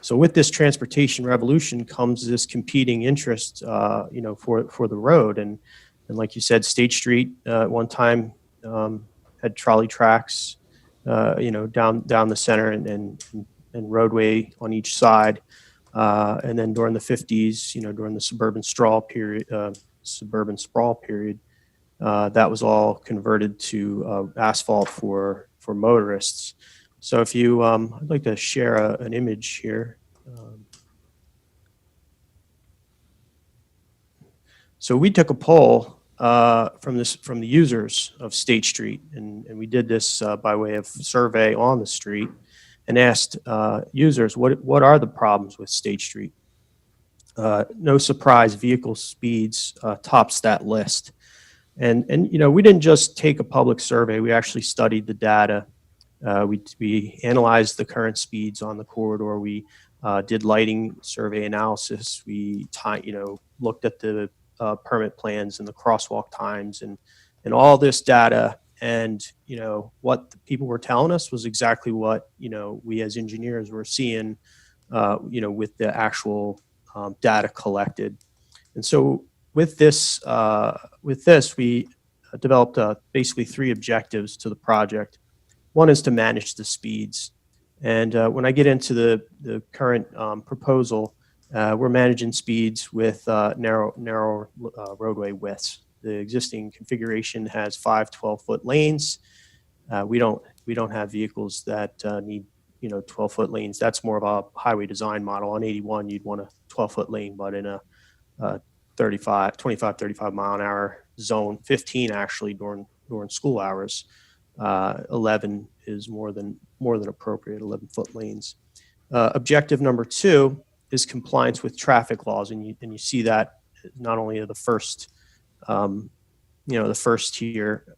So with this transportation revolution comes this competing interest, for the road. And like you said, State Street at one time had trolley tracks, down the center and roadway on each side. And then during the 50s, during the suburban sprawl period, that was all converted to asphalt for motorists. So if you, I'd like to share an image here. So we took a poll from the users of State Street, and we did this by way of survey on the street, and asked users what are the problems with State Street. No surprise, vehicle speeds tops that list. And we didn't just take a public survey. We actually studied the data. We analyzed the current speeds on the corridor. We did lighting survey analysis. We looked at the permit plans and the crosswalk times and all this data. And what the people were telling us was exactly what we as engineers were seeing with the actual data collected. And so with this, we developed basically 3 objectives to the project. One is to manage the speeds. And when I get into the current proposal, we're managing speeds with narrow roadway widths. The existing configuration has 5 12-foot lanes. We don't have vehicles that need 12-foot lanes. That's more of a highway design model. On 81, you'd want a 12-foot lane, but in a 25, 35 mile an hour zone, 15 actually during school hours. 11 is more than appropriate, 11-foot lanes. Objective number 2 is compliance with traffic laws, and you see that not only the first, the first tier,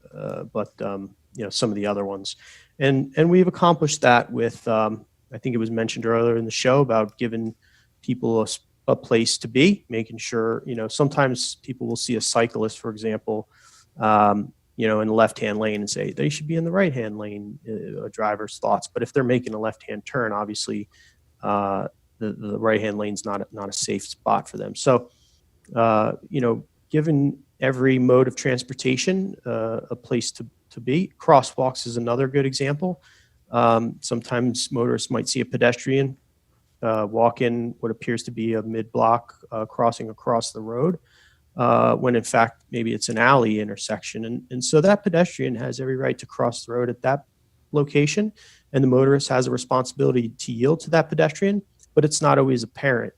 but some of the other ones, and we've accomplished that with I think it was mentioned earlier in the show about giving people a place to be, making sure sometimes people will see a cyclist, for example, in the left-hand lane and say they should be in the right-hand lane, a driver's thoughts. But if they're making a left-hand turn, obviously the right-hand lane's not a safe spot for them. So, given every mode of transportation a place to be, crosswalks is another good example. Sometimes motorists might see a pedestrian walk in what appears to be a mid-block crossing across the road, when in fact maybe it's an alley intersection. And so that pedestrian has every right to cross the road at that location, and the motorist has a responsibility to yield to that pedestrian, but it's not always apparent.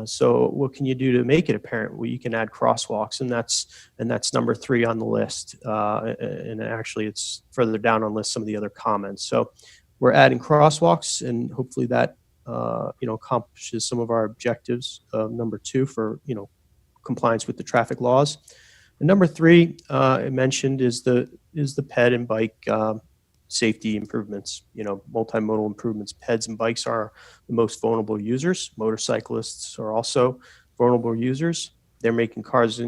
So what can you do to make it apparent? Well, you can add crosswalks, and that's number 3 on the list. And actually it's further down on the list, some of the other comments. So we're adding crosswalks, and hopefully that accomplishes some of our objectives. Number 2 for compliance with the traffic laws. And number 3 I mentioned is the ped and bike safety improvements, multimodal improvements. Peds and bikes are the most vulnerable users. Motorcyclists are also vulnerable users. They're making cars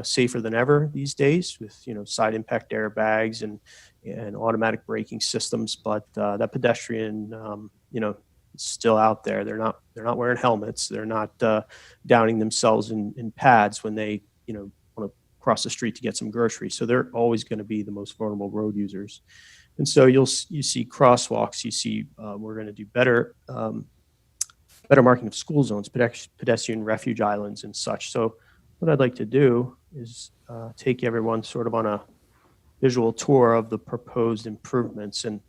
safer than ever these days with, side impact airbags and automatic braking systems. But that pedestrian, is still out there. They're not wearing helmets. They're not downing themselves in pads when they, want to cross the street to get some groceries. So they're always going to be the most vulnerable road users. And so you see crosswalks. You see we're going to do better marking of school zones, pedestrian refuge islands, and such. So what I'd like to do is take everyone sort of on a visual tour of the proposed improvements and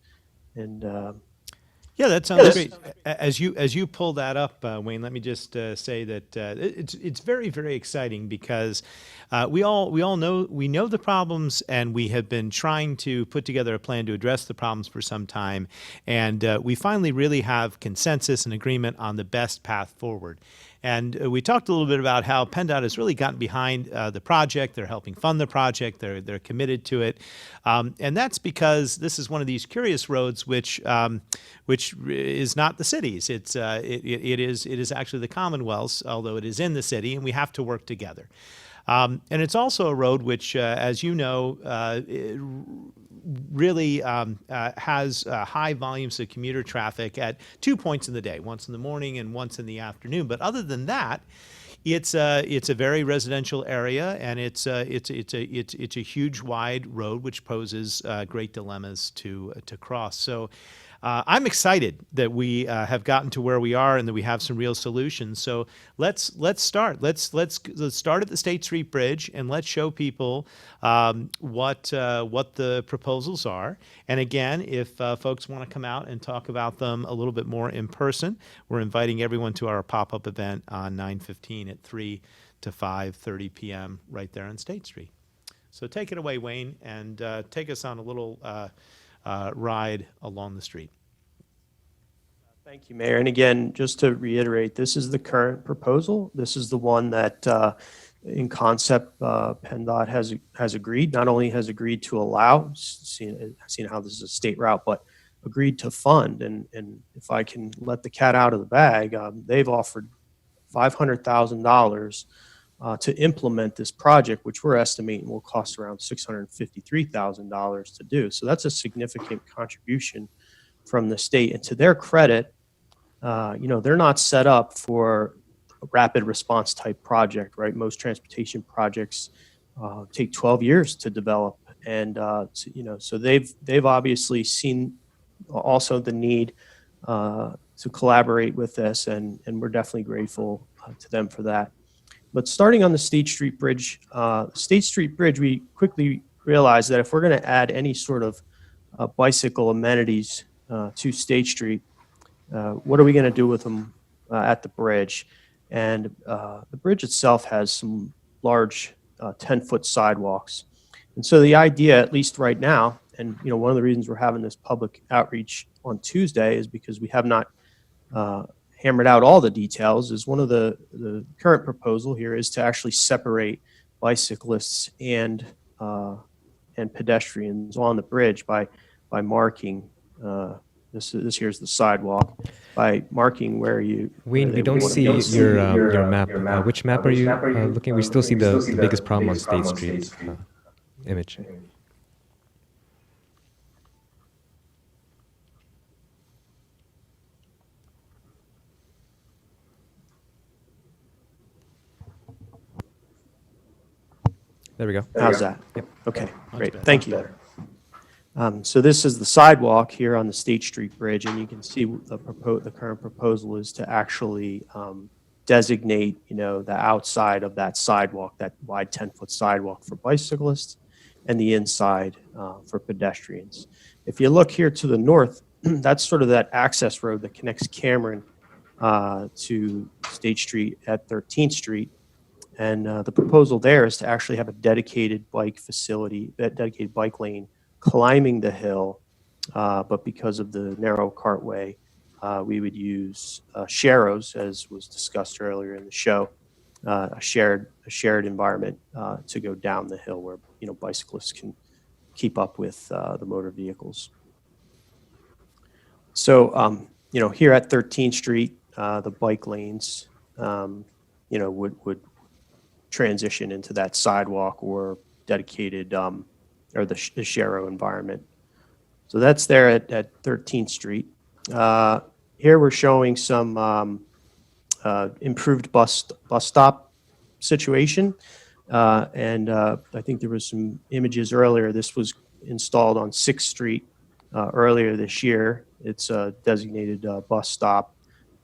yeah, that sounds great. As you pull that up, Wayne, let me just say that it's very, very exciting because we all know the problems, and we have been trying to put together a plan to address the problems for some time, and we finally really have consensus and agreement on the best path forward. And we talked a little bit about how PennDOT has really gotten behind the project. They're helping fund the project. They're committed to it, and that's because this is one of these curious roads which is not the city's. It is actually the Commonwealth's, although it is in the city, and we have to work together. And it's also a road which, as you know, really has high volumes of commuter traffic at 2 points in the day, once in the morning and once in the afternoon. But other than that, it's a very residential area, and it's a huge wide road which poses great dilemmas to cross. So I'm excited that we have gotten to where we are and that we have some real solutions. So let's start. Let's start at the State Street Bridge, and let's show people what the proposals are. And again, if folks want to come out and talk about them a little bit more in person, we're inviting everyone to our pop-up event on 9/15 at 3 to 5:30 p.m. right there on State Street. So take it away, Wayne, and take us on a little ride along the street. Thank you, Mayor. And again, just to reiterate, this is the current proposal. This is the one that, in concept, PennDOT has agreed. Not only has agreed to allow, seeing how this is a state route, but agreed to fund. And if I can let the cat out of the bag, they've offered $500,000 to implement this project, which we're estimating will cost around $653,000 to do. So that's a significant contribution from the state. And to their credit, they're not set up for a rapid response type project, right? Most transportation projects take 12 years to develop. And, so they've obviously seen also the need to collaborate with this, and we're definitely grateful to them for that. But starting on the State Street Bridge, we quickly realized that if we're going to add any sort of bicycle amenities to State Street, what are we going to do with them at the bridge? And the bridge itself has some large 10-foot sidewalks. And so the idea, at least right now, and one of the reasons we're having this public outreach on Tuesday is because we have not hammered out all the details, is one of the current proposal here is to actually separate bicyclists and pedestrians on the bridge by marking this here's the sidewalk, by marking where you. Wayne, we don't see your map. Which map are you looking? We still see the biggest problem on State Street image. There we go. How's that? Yep. Okay, great. Thank you. So this is the sidewalk here on the State Street Bridge, and you can see the current proposal is to actually designate, the outside of that sidewalk, that wide 10-foot sidewalk for bicyclists, and the inside for pedestrians. If you look here to the north, that's sort of that access road that connects Cameron to State Street at 13th Street. And the proposal there is to actually have a dedicated bike facility, that dedicated bike lane climbing the hill, but because of the narrow cartway, we would use sharrows, as was discussed earlier in the show, a shared environment to go down the hill where bicyclists can keep up with the motor vehicles. So here at 13th Street, the bike lanes would transition into that sidewalk or dedicated or the Sharrow environment. So that's there at 13th Street. Here we're showing some improved bus stop situation. And I think there was some images earlier. This was installed on 6th Street earlier this year. It's a designated bus stop,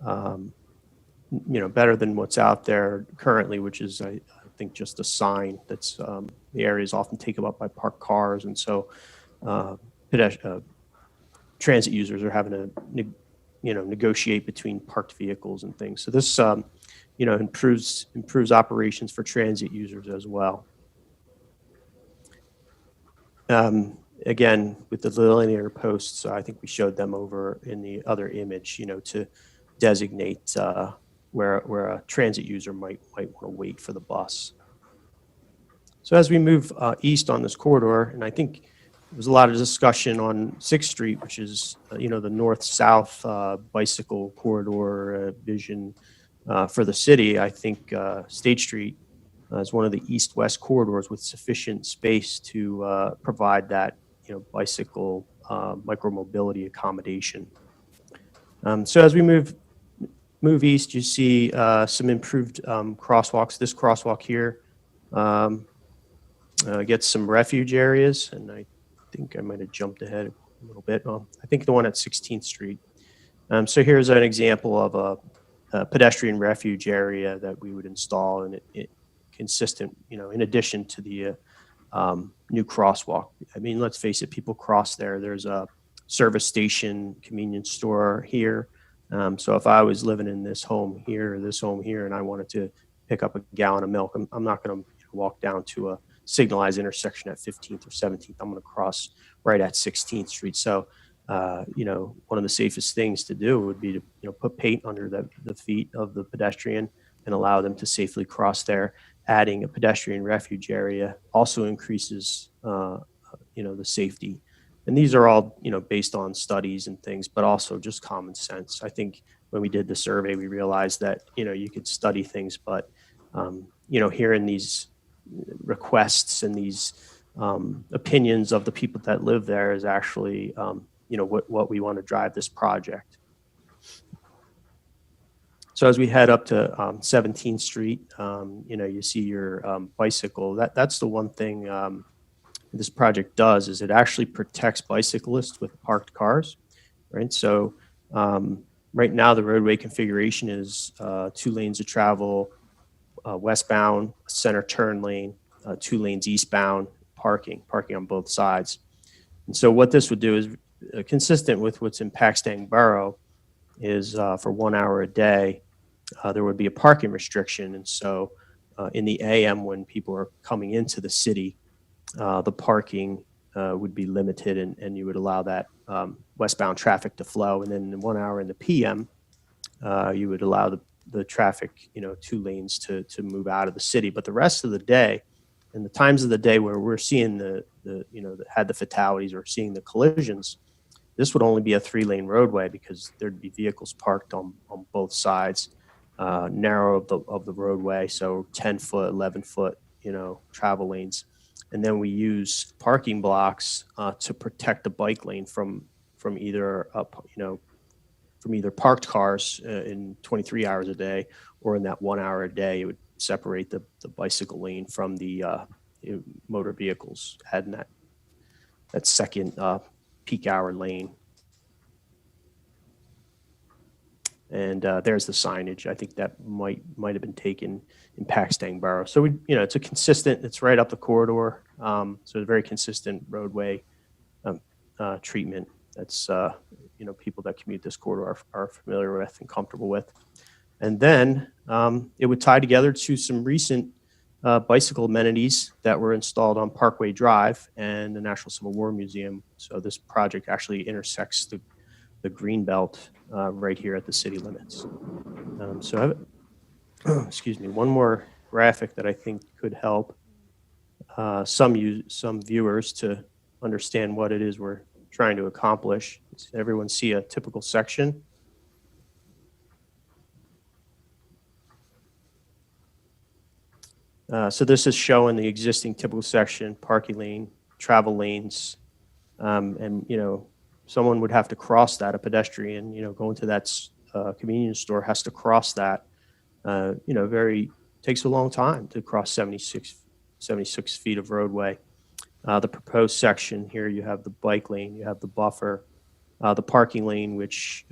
better than what's out there currently, which is, I think, just a sign that's the area is often taken up by parked cars. And so transit users are having to, negotiate between parked vehicles and things. So this, improves operations for transit users as well. Again, with the linear posts, I think we showed them over in the other image, to designate where a transit user might want to wait for the bus. So as we move east on this corridor, and I think there was a lot of discussion on 6th Street, which is, the north-south bicycle corridor vision for the city. I think State Street is one of the east-west corridors with sufficient space to provide that, bicycle micromobility accommodation. So as we move east, you see some improved crosswalks. This crosswalk here gets some refuge areas, and I think I might have jumped ahead a little bit. I think the one at 16th Street. So here's an example of a pedestrian refuge area that we would install, and it consistent, in addition to the new crosswalk. I mean, let's face it, people cross there. There's a service station, convenience store here. So if I was living in this home here, and I wanted to pick up a gallon of milk, I'm not going to walk down to a signalized intersection at 15th or 17th. I'm going to cross right at 16th Street. So, one of the safest things to do would be to, put paint under the feet of the pedestrian and allow them to safely cross there. Adding a pedestrian refuge area also increases, the safety. And these are all, based on studies and things, but also just common sense. I think when we did the survey, we realized that, you could study things, but, hearing these requests and these opinions of the people that live there is actually, what we want to drive this project. So as we head up to 17th Street, you see your bicycle. That's the one thing this project does is it actually protects bicyclists with parked cars, right? So right now the roadway configuration is 2 lanes of travel, westbound, center turn lane, 2 lanes eastbound, parking on both sides. And so what this would do is consistent with what's in Paxton Borough is for 1 hour a day, there would be a parking restriction. And so in the AM when people are coming into the city, the parking would be limited and you would allow that westbound traffic to flow. And then in 1 hour in the PM, you would allow the traffic, 2 lanes to move out of the city. But the rest of the day and the times of the day where we're seeing had the fatalities or seeing the collisions, this would only be a 3-lane roadway because there'd be vehicles parked on both sides, narrow of the roadway. So 10-foot, 11-foot, travel lanes. And then we use parking blocks to protect the bike lane from either from either parked cars in 23 hours a day, or in that 1 hour a day, it would separate the bicycle lane from the motor vehicles, adding that second peak hour lane. And there's the signage. I think that might have been taken in Paxton Borough. So it's it's right up the corridor. So it's a very consistent roadway treatment. That's people that commute this corridor are familiar with and comfortable with. And then it would tie together to some recent bicycle amenities that were installed on Parkway Drive and the National Civil War Museum. So this project actually intersects the green belt right here at the city limits. So I have, excuse me, one more graphic that I think could help some viewers to understand what it is we're trying to accomplish. Does everyone see a typical section? So this is showing the existing typical section, parking lane, travel lanes, and someone would have to cross that. A pedestrian, going to that convenience store has to cross that. Takes a long time to cross 76 feet of roadway. The proposed section here, you have the bike lane, you have the buffer, the parking lane, which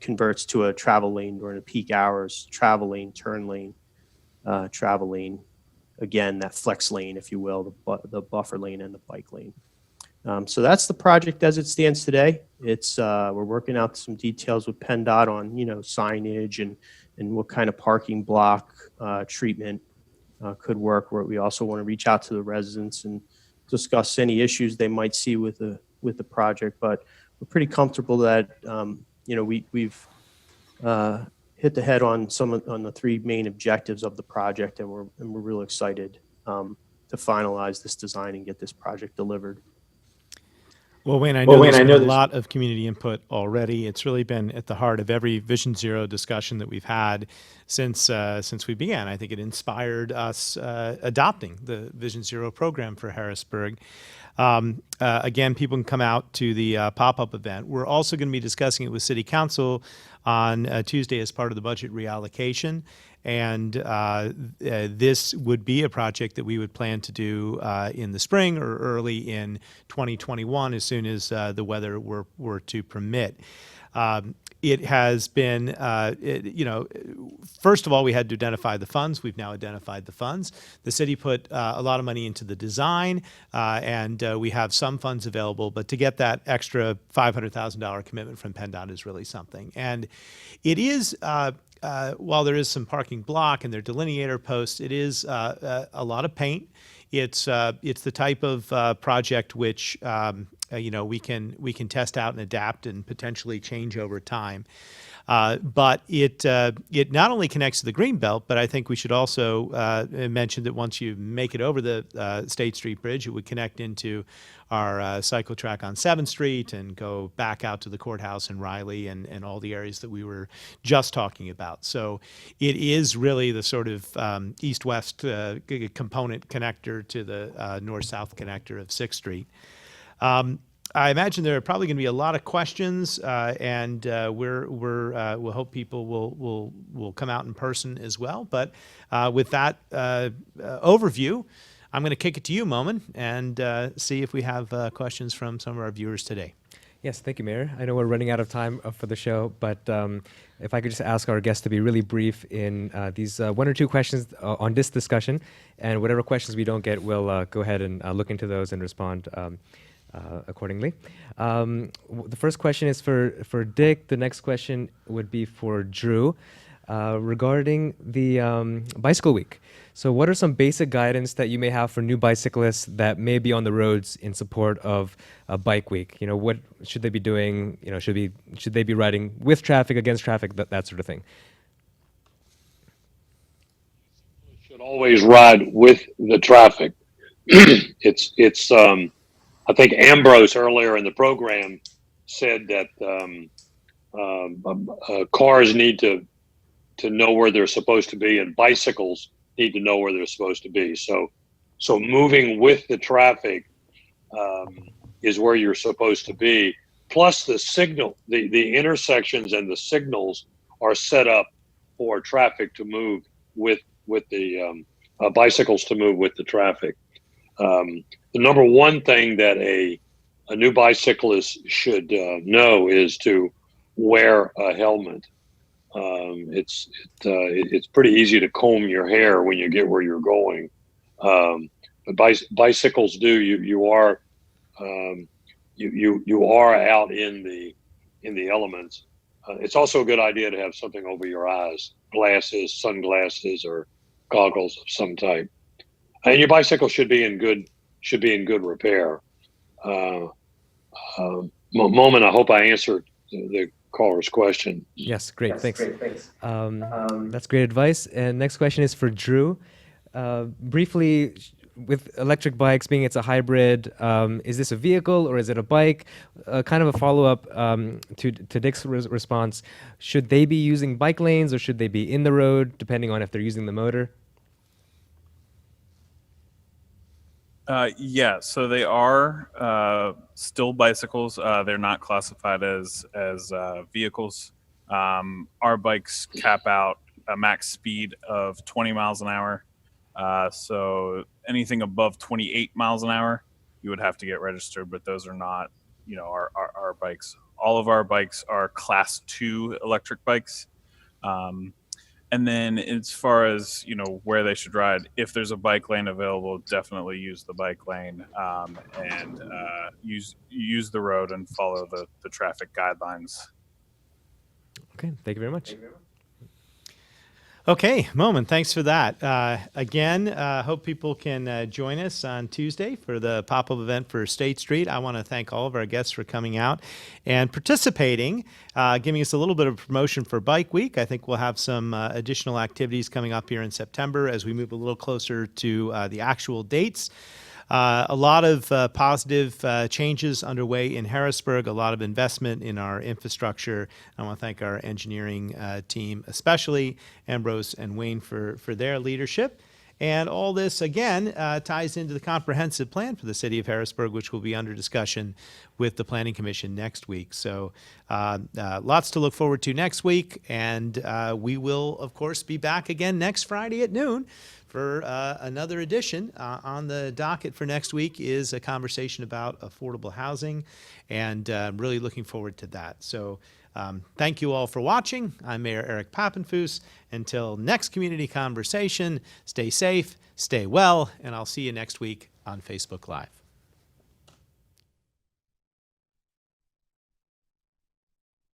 converts to a travel lane during the peak hours, travel lane, turn lane, travel lane, again, that flex lane, if you will, the buffer lane and the bike lane. So that's the project as it stands today. It's we're working out some details with PennDOT on signage and what kind of parking block treatment could work. Where we also want to reach out to the residents and discuss any issues they might see with the project. But we're pretty comfortable that we've hit the head on on the three main objectives of the project, and we're real excited to finalize this design and get this project delivered. Well, Wayne, I know there's been a lot of community input already. It's really been at the heart of every Vision Zero discussion that we've had since we began. I think it inspired us adopting the Vision Zero program for Harrisburg. Again, people can come out to the pop-up event. We're also going to be discussing it with City Council on Tuesday as part of the budget reallocation. And this would be a project that we would plan to do in the spring or early in 2021 as soon as the weather were to permit. It has been, first of all, we had to identify the funds. We've now identified the funds. The city put a lot of money into the design, and we have some funds available. But to get that extra $500,000 commitment from PennDOT is really something. And it is, while there is some parking block and their delineator posts, it is a lot of paint. It's the type of project which we can test out and adapt and potentially change over time. But it not only connects to the Greenbelt, but I think we should also mention that once you make it over the State Street Bridge, it would connect into our cycle track on 7th Street and go back out to the courthouse in Riley and all the areas that we were just talking about. So it is really the sort of east-west component connector to the north-south connector of 6th Street. I imagine there are probably going to be a lot of questions, and we'll hope people will come out in person as well. But with that overview, I'm going to kick it to you, Momin, and see if we have questions from some of our viewers today. Yes, thank you, Mayor. I know we're running out of time for the show, but if I could just ask our guests to be really brief in these one or two questions on this discussion, and whatever questions we don't get, we'll go ahead and look into those and respond accordingly. The first question is for Dick. The next question would be for Drew regarding the Bicycle Week. So what are some basic guidance that you may have for new bicyclists that may be on the roads in support of a Bike Week? What should they be doing? Should they be riding with traffic, against traffic, that sort of thing? Should always ride with the traffic. It's I think Ambrose earlier in the program said that cars need to know where they're supposed to be, and bicycles need to know where they're supposed to be. So moving with the traffic is where you're supposed to be. Plus the signal, the intersections and the signals are set up for traffic to move with the bicycles to move with the traffic. The number one thing that a new bicyclist should know is to wear a helmet. It's pretty easy to comb your hair when you get where you're going. But bicycles do. You are out in the elements. It's also a good idea to have something over your eyes, glasses, sunglasses, or goggles of some type. And your bicycle should be in good repair. Moment, I hope I answered the caller's question. Yes, great, thanks. That's great advice. And next question is for Drew. Briefly, with electric bikes being it's a hybrid, is this a vehicle or is it a bike? Kind of a follow-up to Dick's response. Should they be using bike lanes or should they be in the road, depending on if they're using the motor? Yeah, so they are still bicycles. They're not classified as vehicles. Our bikes cap out a max speed of 20 miles an hour. So anything above 28 miles an hour, you would have to get registered, but those are not, our bikes. All of our bikes are Class 2 electric bikes. And then as far as, where they should ride, if there's a bike lane available, definitely use the bike lane and use the road and follow the traffic guidelines. Okay, thank you very much. Okay, Momin, thanks for that. Again, hope people can join us on Tuesday for the pop-up event for State Street. I want to thank all of our guests for coming out and participating, giving us a little bit of promotion for Bike Week. I think we'll have some additional activities coming up here in September as we move a little closer to the actual dates. A lot of positive changes underway in Harrisburg, a lot of investment in our infrastructure. I want to thank our engineering team, especially Ambrose and Wayne for their leadership. And all this, again, ties into the comprehensive plan for the city of Harrisburg, which will be under discussion with the Planning Commission next week. So lots to look forward to next week. And we will, of course, be back again next Friday at noon for another edition. On the docket for next week is a conversation about affordable housing, and I'm really looking forward to that. So thank you all for watching. I'm Mayor Eric Papenfuss. Until next community conversation, stay safe, stay well, and I'll see you next week on Facebook Live.